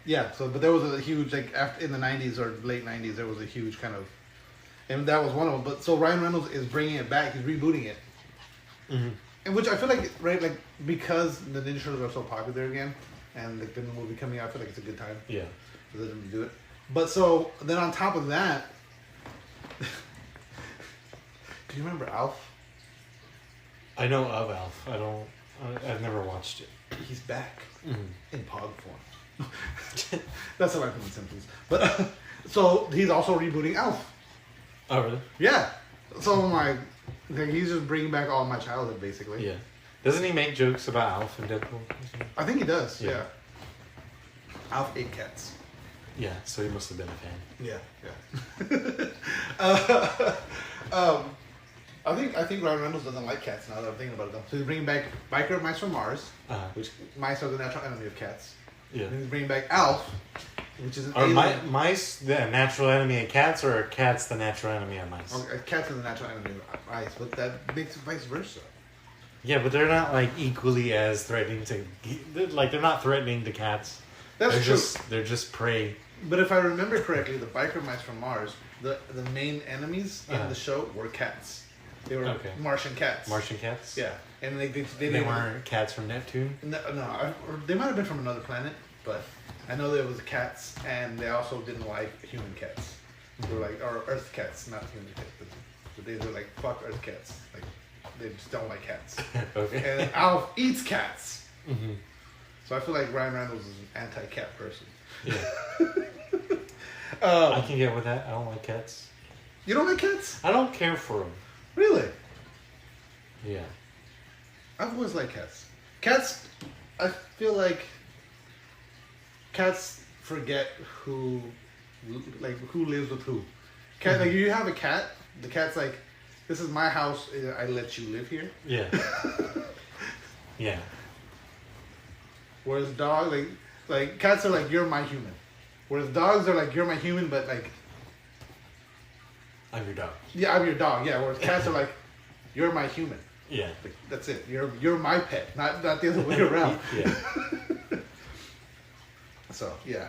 Yeah, so but there was a huge like after in the 90s or late 90s there was a huge kind of, and that was one of them. But so Ryan Reynolds is bringing it back. He's rebooting it, and which I feel like like because the Ninja Turtles are so popular again, and like the new movie coming out, I feel like it's a good time Yeah. for them to do it. But so then on top of that, do you remember Alf? I know of Alf. I've never watched it. He's back in Pog form. That's a line from The Simpsons. But so he's also rebooting Alf. Oh, really? Yeah. So I'm like he's just bringing back all my childhood, basically. Yeah. Doesn't he make jokes about Alf and Deadpool? I think he does. Yeah. Yeah. Alf ate cats. Yeah, so he must have been a fan. Yeah. I think Ryan Reynolds doesn't like cats now that I'm thinking about it. Though. So he's bringing back Biker Mice from Mars, which mice are the natural enemy of cats. Yeah. And he's bringing back Alf, which is an Are alien. mice the natural enemy of cats, or are cats the natural enemy of mice? Cats are the natural enemy of mice, but that makes it vice versa. Yeah, but they're not like equally as threatening to. They're not threatening to cats. That's true. They're just prey. But if I remember correctly, the Biker Mice from Mars, the main enemies in the show were cats. They were Martian cats. Martian cats. Yeah, and they They weren't cats from Neptune. No, or they might have been from another planet, but I know there was cats, and they also didn't like human cats. They were like, or Earth cats, not human cats. But they were like, fuck Earth cats. Like, they just don't like cats. Okay. And Alf eats cats. So I feel like Ryan Reynolds is an anti-cat person. Yeah. I can get with that. I don't like cats. You don't like cats? I don't care for them. Really? Yeah. I've always liked cats. Cats, I feel like cats forget who lives with who. Cat, like you have a cat, the cat's like, this is my house, I let you live here. Yeah. Yeah. Whereas dog, like cats are like, you're my human. Whereas dogs are like, you're my human, but like, I'm your dog. yeah, I'm your dog. Yeah. Whereas cats are like, you're my human. Yeah. Like, that's it. You're my pet, not the other way around. Yeah. So yeah.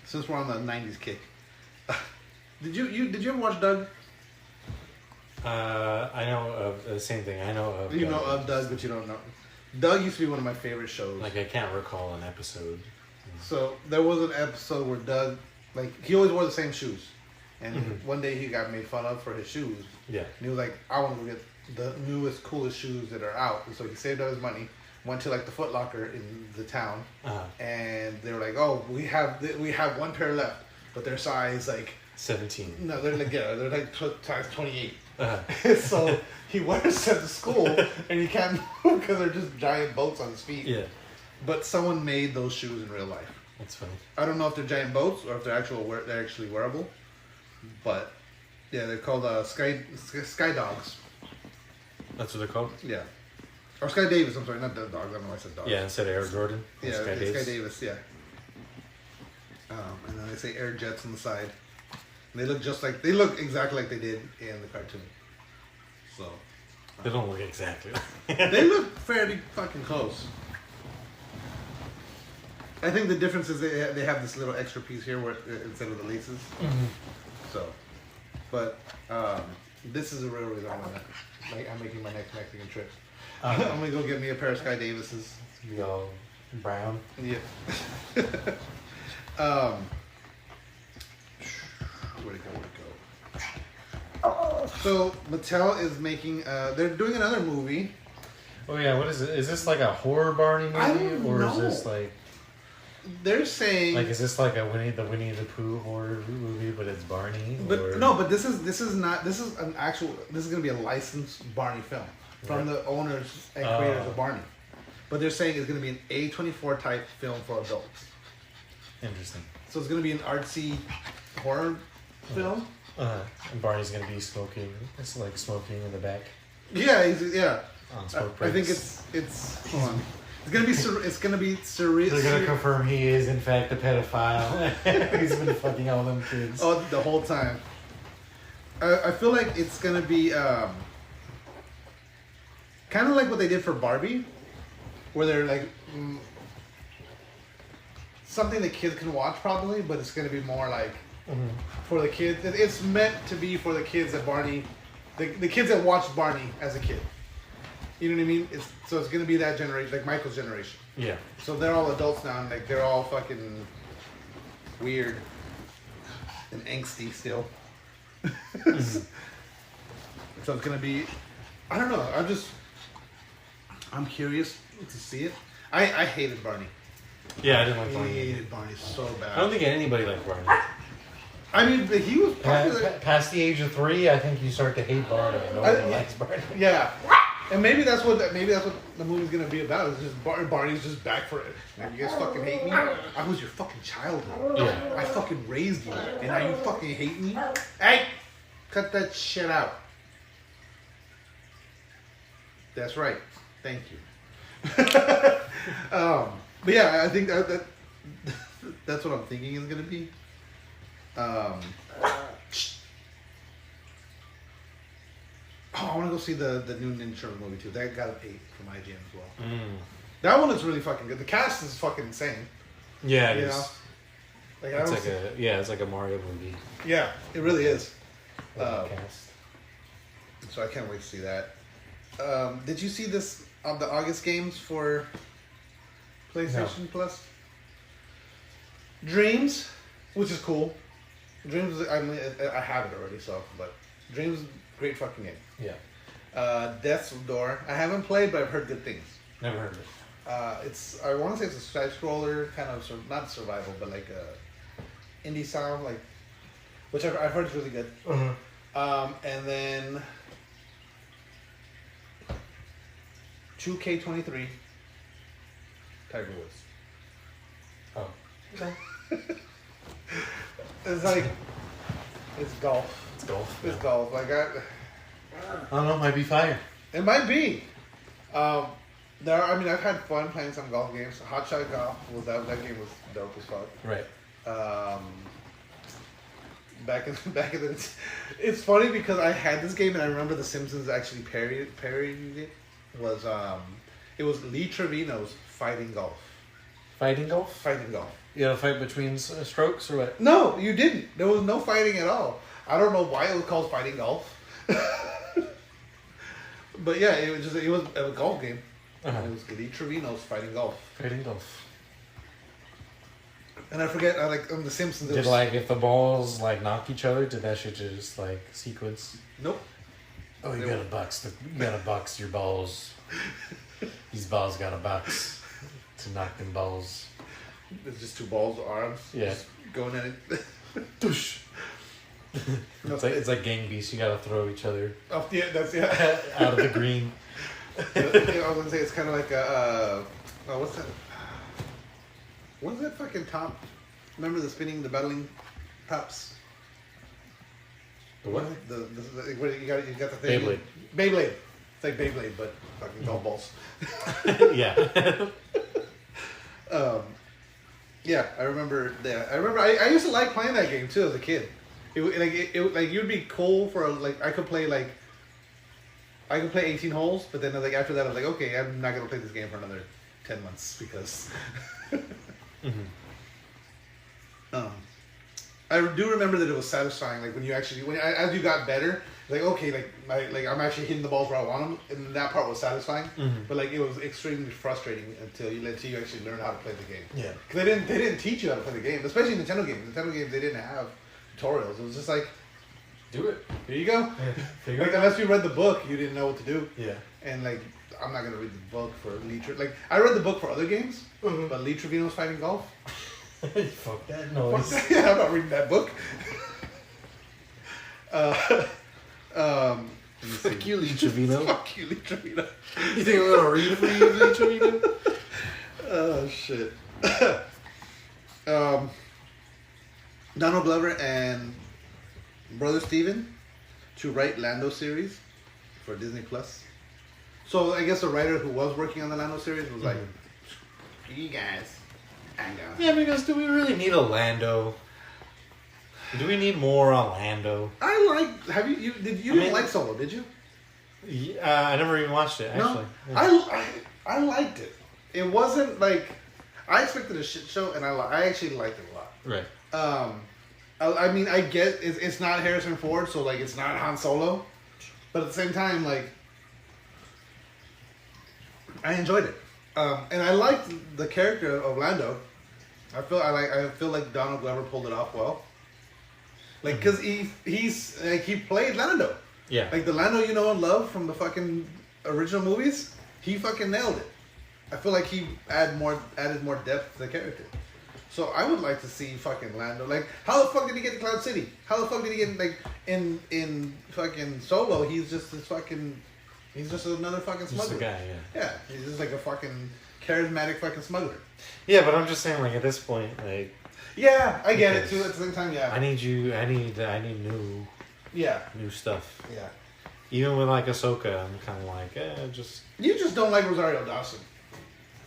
Since we're on the '90s kick, did you ever watch Doug? I know of the same thing. I know of. You know of Doug, but you don't know. Doug used to be one of my favorite shows. Like I can't recall an episode. So there was an episode where Doug, like he always wore the same shoes, and one day he got made fun of for his shoes. Yeah. And he was like, I want to go get the newest, coolest shoes that are out. And so he saved up his money, went to like the Foot Locker in the town, and they were like, oh, we have one pair left, but they're size like 17. No, they're like they're like size 28. Uh-huh. So he wears them to school, and he can't move because they're just giant boats on his feet. Yeah. But someone made those shoes in real life. That's funny. I don't know if they're giant boats or if they're actually wearable, but yeah, they're called Sky Dogs. That's what they're called? Yeah, or Sky Davis. I'm sorry, not Dogs. I don't know why I said dogs. Yeah, instead of Air Jordan. Yeah, Sky it's Davis. Sky Davis. Yeah. And then they say Air Jets on the side. And they look exactly like they did in the cartoon. So They don't look exactly. they look fairly fucking close. I think the difference is they have this little extra piece here where instead of the laces. So, but this is a real reason I'm making my next Mexican trip. I'm gonna go get me a pair of Sky Davises. You all brown. Yeah. Where'd it go? So Mattel is making. They're doing another movie Oh yeah, what is it? Is this like a horror Barney movie, I don't or know. is this like They're saying is this like a Winnie the Pooh horror movie, but it's Barney? But or? no, but this is an actual. This is gonna be a licensed Barney film from the owners and creators of Barney. But they're saying it's gonna be an A24 type film for adults. Interesting. So it's gonna be an artsy horror film. And Barney's gonna be smoking. It's like smoking in the back. Yeah, yeah. On smoke I think breaks. it's. Hold on. It's gonna be surreal. They're gonna confirm he is in fact a pedophile. He's been fucking all them kids. Oh, the whole time. I feel like it's gonna be kind of like what they did for Barbie, where they're like something the kids can watch probably, but it's gonna be more like for the kids. It's meant to be for the kids that Barney, the kids that watched Barney as a kid. You know what I mean? So it's gonna be that generation, like Michael's generation. Yeah. So they're all adults now, and like they're all fucking weird and angsty still. So it's gonna be, I don't know. I'm curious to see it. I hated Barney. Yeah, I didn't like I Barney. hated Barney so bad. I don't think anybody liked Barney. I mean, he was popular. Past the age of 3, I think you start to hate Barney. Nobody likes Barney. Yeah. And maybe that's what the movie's gonna be about. It's just Barney's just back for it. Like, you guys fucking hate me. I was your fucking childhood. Yeah. I fucking raised you, and now you fucking hate me. Hey, cut that shit out. That's right. Thank you. But yeah, I think that's what I'm thinking is gonna be. Oh, I want to go see the new Ninja Turtle movie too. That got an 8 from IGN as well. That one is really fucking good. The cast is fucking insane. Yeah, You it know? is. Like, It's like a Mario movie. yeah, it really is. Cast. So I can't wait to see that. Did you see this on the August games for PlayStation Plus? Dreams, which is cool. Dreams, I have it already, but Dreams, great fucking game. Yeah. Death's Door, I haven't played, but I've heard good things. Never heard of it. I want to say it's a side scroller, kind of not survival, but like a indie sound, like, which I've heard is really good. And then 2K23, Tiger Woods. Oh. Okay. It's like, it's golf. It's golf. It's golf. Like I don't know. It might be fire. it might be. I've had fun playing some golf games. Hot Shot Golf that game was dope as fuck. Right. Back in the, it's funny because I had this game and I remember The Simpsons actually parodied it. It was Lee Trevino's Fighting Golf. Fighting golf? Fighting Golf. You had a fight between strokes or what? No, you didn't. There was no fighting at all. I don't know why it was called Fighting Golf. But yeah, it was a golf game. It was Lee Trevino's Fighting Golf. Fighting golf. And I forget, on The Simpsons. Did if the balls knock each other, did that shit just sequence? Nope. Oh, you gotta box your balls. These balls got a box to knock them balls. It's just two balls, arms. Yeah. Just going at it. Doosh. It's like Gang Beasts. You gotta throw each other Yeah. out of the green. I was gonna say it's kind of like what's that? What's that fucking top? Remember the battling tops? The what? What you got the thing. Beyblade. Beyblade. It's like Beyblade, but fucking golf balls. Yeah. Yeah, I remember that. I used to like playing that game too as a kid. It you'd be cool for I could play 18 holes, but then after that I was like, okay, I'm not gonna play this game for another 10 months because. I do remember that it was satisfying. Like as you got better, okay, I'm actually hitting the balls where I want them, and that part was satisfying. But it was extremely frustrating until you actually learn how to play the game. Yeah. Because they didn't teach you how to play the game, especially Nintendo games. Nintendo games they didn't have tutorials. It was just do it. here you go. Figure it out. Unless you read the book, you didn't know what to do. Yeah. and like I'm not gonna read the book for Lee. Like I read the book for other games, but Lee Trevino's fighting golf. Fuck that noise. Yeah, I'm not reading that book. Fuck you, Lee Trevino. Fuck you, Lee Trevino. You think I'm gonna read it for you, Lee Trevino? Oh shit. Donald Glover and brother Steven to write Lando series for Disney Plus. So I guess the writer who was working on the Lando series was like, "You guys, hang on." Yeah, because do we really need a Lando? Do we need more on Lando? I like. Have you didn't like Solo, did you? I never even watched it, actually. No, I liked it. It wasn't like I expected a shit show, and I actually liked it a lot. Right. I mean, I get it's not Harrison Ford, so like it's not Han Solo, but at the same time, like I enjoyed it, and I liked the character of Lando. I feel like Donald Glover pulled it off well. Like, because he's like he played Lando. Yeah. Like the Lando you know and love from the fucking original movies, he fucking nailed it. I feel like he added more depth to the character. So I would like to see fucking Lando. Like, how the fuck did he get to Cloud City? How the fuck did he get like in fucking Solo? He's just another fucking smuggler. Just a guy, yeah. Yeah, he's just like a fucking charismatic fucking smuggler. Yeah, but I'm just saying, like, at this point, like... Yeah, I get it, too, at the same time, yeah. I need new stuff. Yeah. Even with, like, Ahsoka, I'm kind of like, just... You just don't like Rosario Dawson.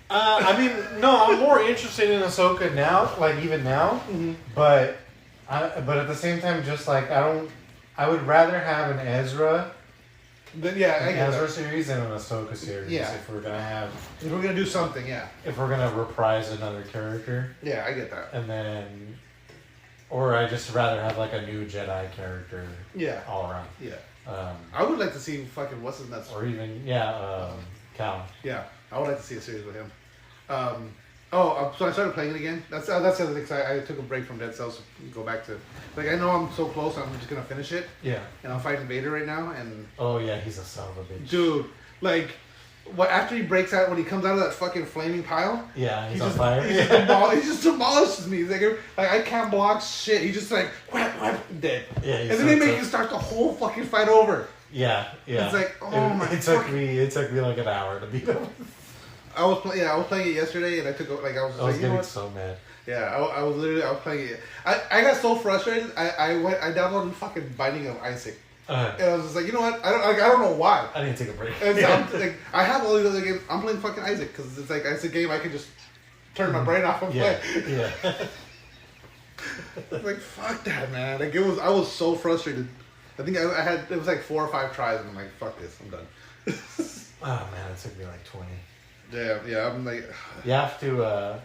I mean, no, I'm more interested in Ahsoka now, like, even now, but at the same time, just, like, I would rather have an Ezra... Then yeah, I get Ezra that. series and an Ahsoka series. Yeah. If we're gonna do something, yeah. If we're gonna reprise another character. Yeah, I get that. And then, or I just rather have like a new Jedi character. Yeah. All around. Yeah. I would like to see fucking what's his nuts. Or even Cal. Yeah, I would like to see a series with him. So I started playing it again. That's the other thing. 'Cause I took a break from Dead Cells to go back to. Like I know I'm so close. I'm just gonna finish it. Yeah. And I'm fighting Vader right now. And oh yeah, he's a son of a bitch. Dude, like, after he breaks out when he comes out of that fucking flaming pile. Yeah, he's on fire. He just demolishes me. He's like I can't block shit. He just like whap, dead. Yeah. And then they make you start the whole fucking fight over. Yeah. It's like It took me like an hour to beat him. I was playing it yesterday, and I was getting so mad. Yeah, I was playing it. I got so frustrated. I downloaded fucking Binding of Isaac, and I was just like, you know what? I don't know why. I need to take a break. And so I have all these other games. I'm playing fucking Isaac because it's a game I can just turn my brain off and play. Yeah. Like fuck that, man. Like I was so frustrated. I think it was like 4 or 5 tries, and I'm like, fuck this, I'm done. Oh man, it took me like 20. Yeah, I'm like... You have to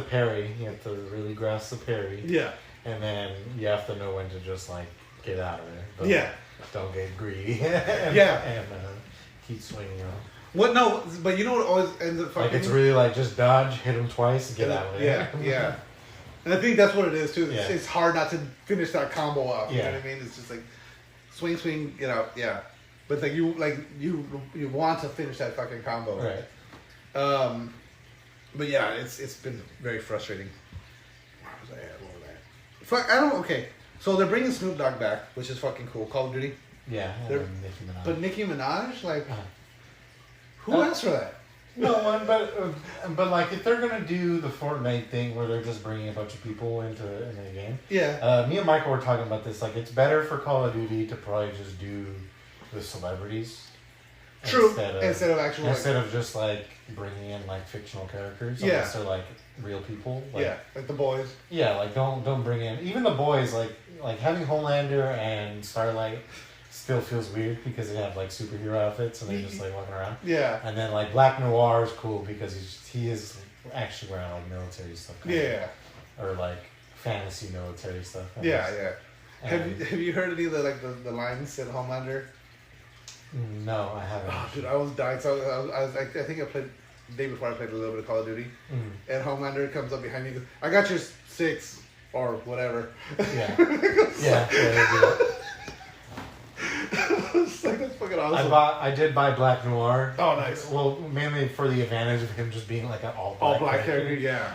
parry. You have to really grasp the parry. Yeah. And then you have to know when to just, like, get out of there. But don't get greedy. And keep swinging on. What? No, but you know what always ends up fucking... Like, it's really like, just dodge, hit him twice, and get out of there. Yeah. And I think that's what it is, too. Yeah. It's hard not to finish that combo up. You know Yeah. what I mean? It's just like, swing, get out. Yeah. But you want to finish that fucking combo, Right. But yeah, it's been very frustrating. Where was I at? What was that? Fuck, I don't. Okay, so they're bringing Snoop Dogg back, which is fucking cool. Call of Duty. Yeah. They're- Nicki Minaj. But Nicki Minaj, like, who asked for that? No one, but like if they're gonna do the Fortnite thing where they're just bringing a bunch of people into the game. Yeah. Me and Michael were talking about this. Like it's better for Call of Duty to probably just do the celebrities. True. Instead Instead of just like bringing in like fictional characters. Yeah. Unless they're like real people. Like, like the boys. Yeah, like don't bring in even the boys. Like having Homelander and Starlight still feels weird because they have like superhero outfits and they're just like walking around. Yeah. And then like Black Noir is cool because he is actually wearing like military stuff. Yeah. Or like fantasy military stuff. Yeah. Have you heard any of the lines in Homelander? No, I haven't. Oh, dude, I was dying. So I think I played the day before I played a little bit of Call of Duty, and Homelander comes up behind me. And goes, I got your 6 or whatever. Yeah. Yeah. It's like that's fucking fucking awesome. I did buy Black Noir. Oh, nice. Well, mainly for the advantage of him just being like an all black character. Yeah.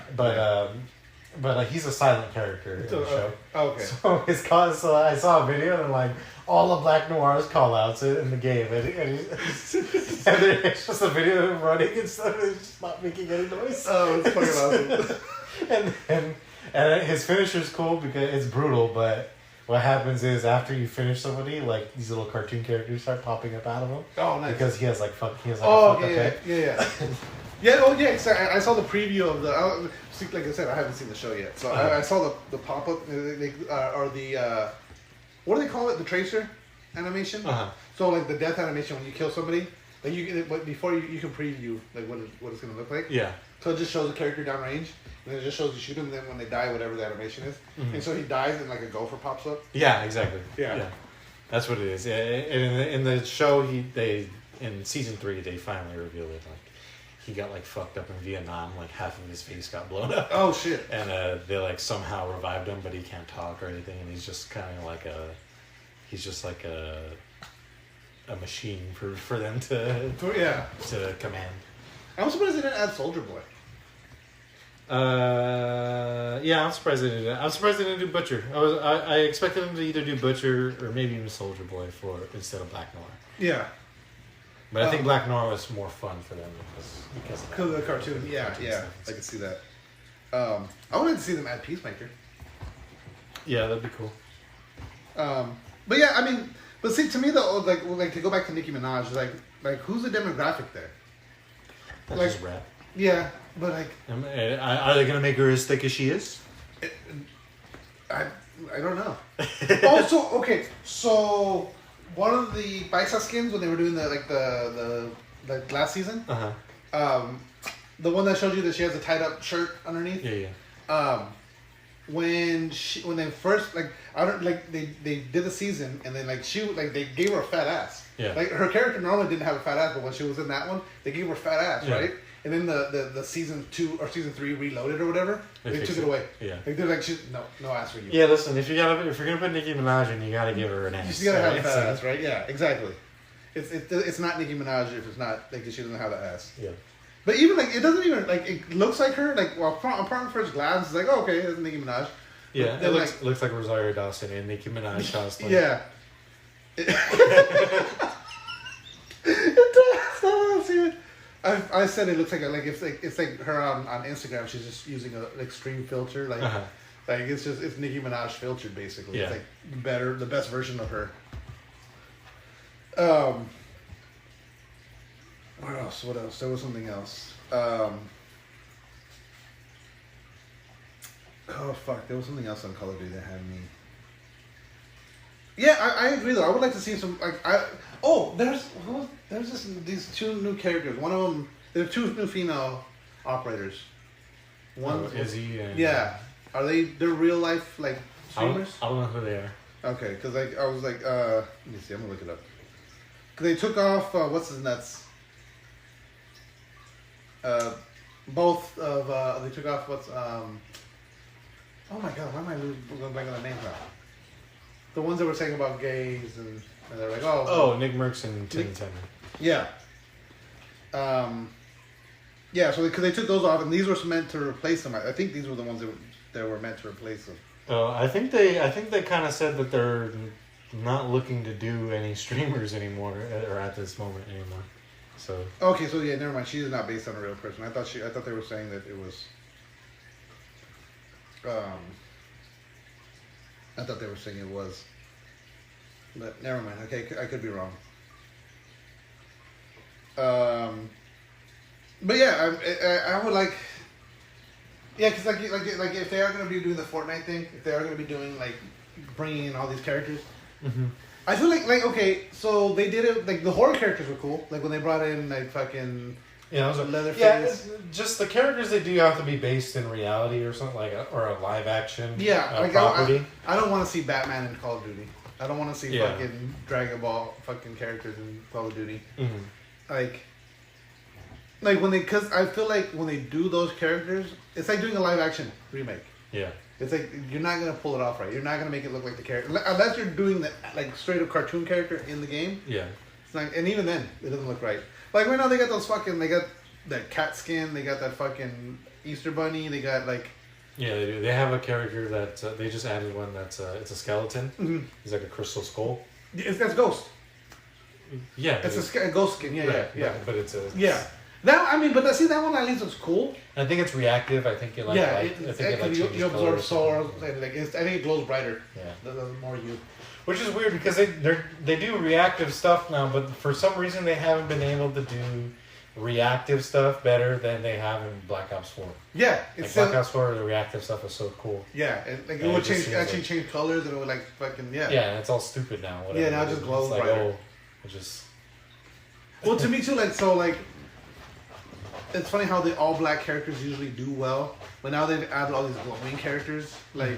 But he's a silent character in the show. Okay. So I saw a video and like all of Black Noir's call outs in the game, and it's just a video of him running and stuff, and it's just not making any noise. Oh, it's fucking awesome. and his finisher's cool because it's brutal, but what happens is after you finish somebody, like these little cartoon characters start popping up out of him. Oh, nice. Because he has like a fuck yeah. I saw the preview of the. Like I said, I haven't seen the show yet, so I saw the pop up or the what do they call it? The tracer animation. So like the death animation when you kill somebody, like before you can preview like what it's gonna look like. Yeah. So it just shows the character downrange, and then it just shows you shoot them. And then when they die, whatever the animation is, and so he dies, and like a gopher pops up. Yeah, exactly. Yeah. That's what it is. In the show, in season 3, they finally revealed it. Like he got like fucked up in Vietnam. Like half of his face got blown up. Oh shit! And they like somehow revived him, but he can't talk or anything, and he's just kind of like a machine for them to command. I'm surprised they didn't add Soldier Boy. Yeah, I'm surprised they didn't. I'm surprised they didn't do Butcher. I expected them to either do Butcher or maybe even Soldier Boy instead of Black Noir. Yeah, but I think Black Noir was more fun for them because of the cartoon. Yeah, I can see that. I would like to see them add Peacemaker. Yeah, that'd be cool. But yeah, I mean, but see, to me though, like to go back to Nicki Minaj, like who's the demographic there? That's like, just rap. Yeah, but like, are they gonna make her as thick as she is? I don't know. Also, okay, so one of the Paisa skins when they were doing the last season, the one that showed you that she has a tied up shirt underneath. Yeah. When they first they did the season and then they gave her a fat ass. Yeah. Like her character normally didn't have a fat ass, but when she was in that one, they gave her a fat ass, right? And then the season 2 or season 3 reloaded or whatever, they took it away. Yeah. Like they're like, no ass for you. Yeah, listen, if you're gonna put Nicki Minaj in, you gotta give her an ass. You just gotta have a fat ass, right? Yeah, exactly. It's not Nicki Minaj if it's not like she doesn't have the ass. Yeah. But even like it doesn't even like it looks like her like upon first glance it's like okay it's Nicki Minaj. Yeah, it looks like Rosario Dawson in Nicki Minaj costume. Yeah. It does. I said it looks like it's like her on Instagram. She's just using an extreme filter like it's Nicki Minaj filtered basically. Yeah. It's like the best version of her. What else? There was something else. Oh fuck! There was something else on Call of Duty that had me. Yeah, I agree though. I would like to see some there's these 2 new characters. One of them, there are 2 new female operators. One Izzy and are they're real life like streamers? I don't know who they are. Okay, because I was like, let me see. I'm gonna look it up. Because they took off what's his nuts. Both of they took off what's oh my god, why am I going back on the names now? The ones that were saying about gays and they're like Nick Merckx and Tim Turner. Yeah. Yeah, so because they took those off and these were meant to replace them. I think these were the ones that were meant to replace them. I think they kind of said that they're not looking to do any streamers anymore or at this moment anymore. So okay, so yeah, never mind. She is not based on a real person. I thought they were saying that it was. I thought they were saying it was. But never mind. Okay, I could be wrong. But yeah, I would like. Yeah, because like if they are going to be doing the Fortnite thing, if they are going to be doing like bringing in all these characters. Mm-hmm. I feel like okay, so they did it like the horror characters were cool. Like when they brought in like fucking Leatherface. Yeah, just the characters they do have to be based in reality or something or a live action. Yeah, like property. I don't want to see Batman in Call of Duty. I don't want to see fucking Dragon Ball fucking characters in Call of Duty. Mm-hmm. Like when because I feel like when they do those characters, it's like doing a live action remake. Yeah. It's like you're not gonna pull it off right. You're not gonna make it look like the character unless you're doing the like straight up cartoon character in the game. Yeah. It's like, and even then, it doesn't look right. Like right now, they got that cat skin. They got that fucking Easter bunny. They got like. Yeah, they do. They have a character that they just added one that's it's a skeleton. Mm-hmm. He's like a crystal skull. That's Ghost. Yeah, It's a ghost skin. Yeah, yeah. But it's a That that one at least looks cool. I think it's reactive. I think it like I think it like changes you absorb colors. solar and like I think it glows brighter. Yeah, the more you. which is weird because they do reactive stuff now, but for some reason they haven't been able to do reactive stuff better than they have in Black Ops 4. Yeah, Like Black Ops 4, the reactive stuff is so cool. Yeah, and like it would change colors and it would like fucking Yeah, and it's all stupid now. Whatever. Yeah, now it just glows like, brighter. It just. Well, to me too, it's funny how the all black characters usually do well, but now they've added all these glowing characters. Like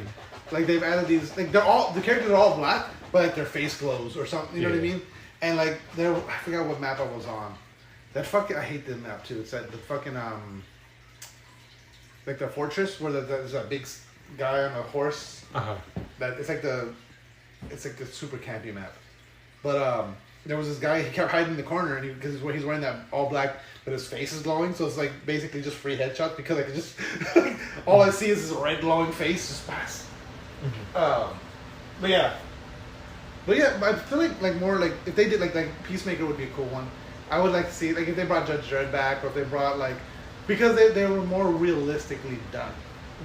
they've added these, like the characters are all black, but like their face glows or something. You know what I mean? And like I forgot what map I was on. That fucking I hate the map too. It's that the fucking like the fortress where there's a big guy on a horse. That it's like the super campy map, but there was this guy, he kept hiding in the corner, and because he's wearing that all black, but his face is glowing, so it's like basically just free headshots because I could just all I see is his red glowing face just pass. But yeah, I feel like more like if they did like Peacemaker would be a cool one. I would like to see like if they brought Judge Dredd back, or if they brought like because they were more realistically done.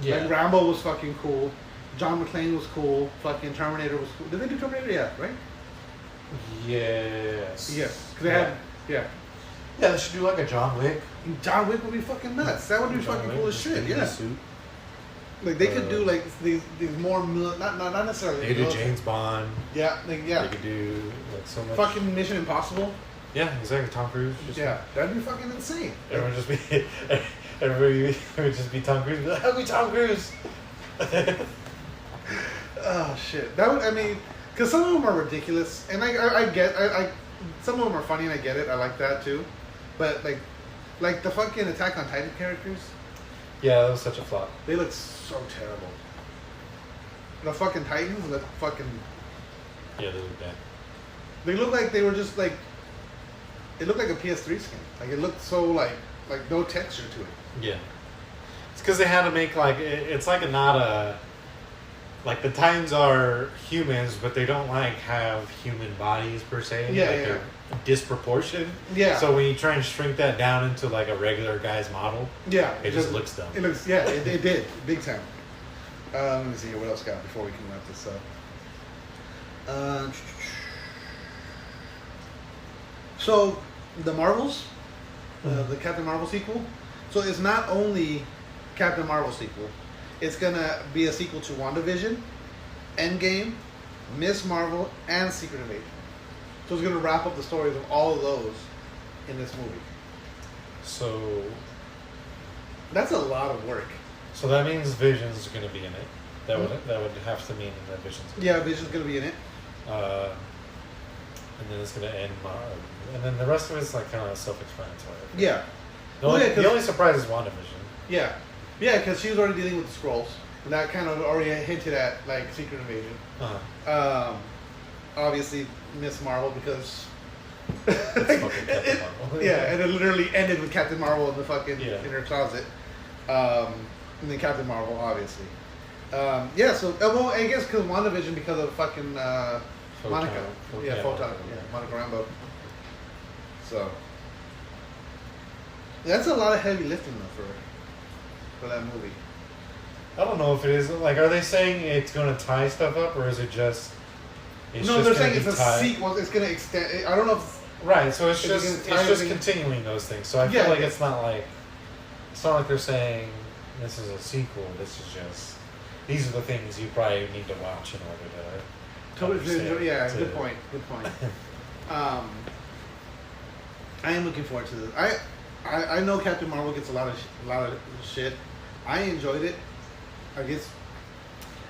Yeah, like Rambo was fucking cool. John McClane was cool. Fucking Terminator was cool. Did they do Terminator? Yeah, right. Yes. Yes. Cause they had. Yeah. Yeah, they should do like a John Wick. John Wick would be fucking nuts. That would be fucking cool as shit. Yeah. Like they could do like these more not necessarily. They could do James Bond. Yeah. They could do like so much. Fucking Mission Impossible. Yeah, exactly. Tom Cruise. That'd be fucking insane. Everyone would just be Tom Cruise. Help me, Tom Cruise. Oh shit. That would because some of them are ridiculous, and I get some of them are funny, and I get it. I like that too, but like the fucking Attack on Titan characters. Yeah, that was such a flop. They look so terrible. The fucking Titans look fucking. Yeah, they look bad. They look like they were just like. It looked like a PS3 skin. Like it looked so like no texture to it. Yeah. It's because they had to make it's like not a. Like the Titans are humans, but they don't have human bodies per se. Yeah, they're disproportionate. Yeah. So when you try and shrink that down into like a regular guy's model, it just looks dumb. It looks it did big time. Let me see here what else got before we can wrap this up. So the Marvels, the Captain Marvel sequel. So it's not only Captain Marvel sequel. It's gonna be a sequel to WandaVision, Endgame, Miss Marvel, and Secret Invasion. So it's gonna wrap up the stories of all of those in this movie. So that's a lot of work. So that means Vision's gonna be in it. That would have to mean that Vision's. Vision's gonna be in it. And then it's gonna end, and then the rest of it's like kind of self-explanatory. Yeah. The only surprise is WandaVision. Yeah. Yeah, because she was already dealing with the Skrulls. And that kind of already hinted at, like, Secret Invasion. Obviously, Miss Marvel, because... Yeah, and it literally ended with Captain Marvel in the fucking... in her closet. And then Captain Marvel, obviously. So... well, I guess because WandaVision, because of fucking... Monica. Photon. Yeah, Monica Rambeau. So... That's a lot of heavy lifting, though, for that movie. I don't know if it is. Like, are they saying it's going to tie stuff up, or is it just? They're saying it's a sequel. It's going to extend. I don't know. Right. So it's just continuing those things. So I feel like it's not like they're saying this is a sequel. This is just these are the things you probably need to watch in order to. Yeah. Good point. I am looking forward to this. I know Captain Marvel gets a lot of shit. I enjoyed it. I guess.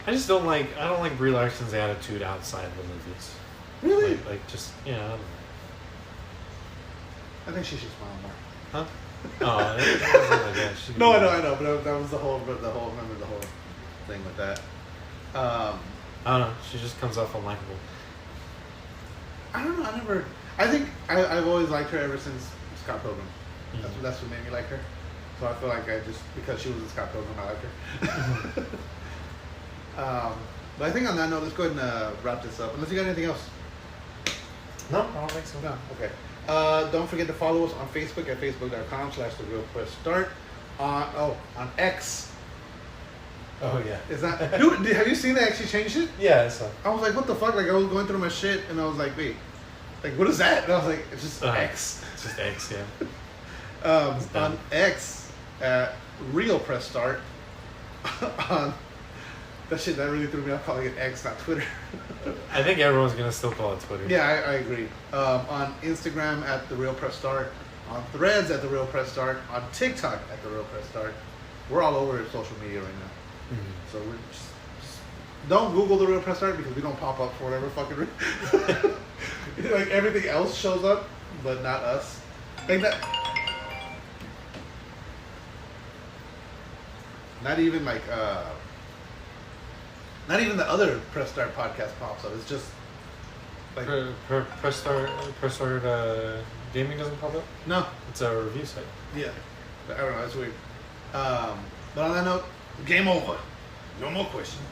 I just don't like Brie Larson's attitude outside the movies. Really? Like just I think she should smile more. Huh? Oh, no, I know, but that was the whole thing with that. I don't know. She just comes off unlikable. I don't know. I think I've always liked her ever since Scott Pilgrim. That's what made me like her. So I feel like because she was in Scott Pilgrim, I like her. But I think on that note, let's go ahead and wrap this up. Unless you got anything else. No, I don't think so. No, okay. Don't forget to follow us on Facebook at facebook.com/therealpressstart. On X. Oh yeah. Is that dude? Have you seen they actually changed it? Yeah, I saw. I was like, what the fuck? Like I was going through my shit and I was like, wait, like what is that? And I was like, it's just X. It's just X, yeah. On X at Real Press Start. On that shit that really threw me off calling it X, not Twitter. I think everyone's gonna still call it Twitter. Yeah, I agree. On Instagram at The Real Press Start. On Threads at The Real Press Start. On TikTok at The Real Press Start. We're all over social media right now. So we're just don't Google The Real Press Start because we don't pop up for whatever fucking reason. Like everything else shows up, but not us. Like that. Not even like not even the other Press Start podcast pops up. It's just like Press Start gaming doesn't pop up? no. It's a review site. Yeah. But I don't know, that's weird. But on that note, game over. No more questions.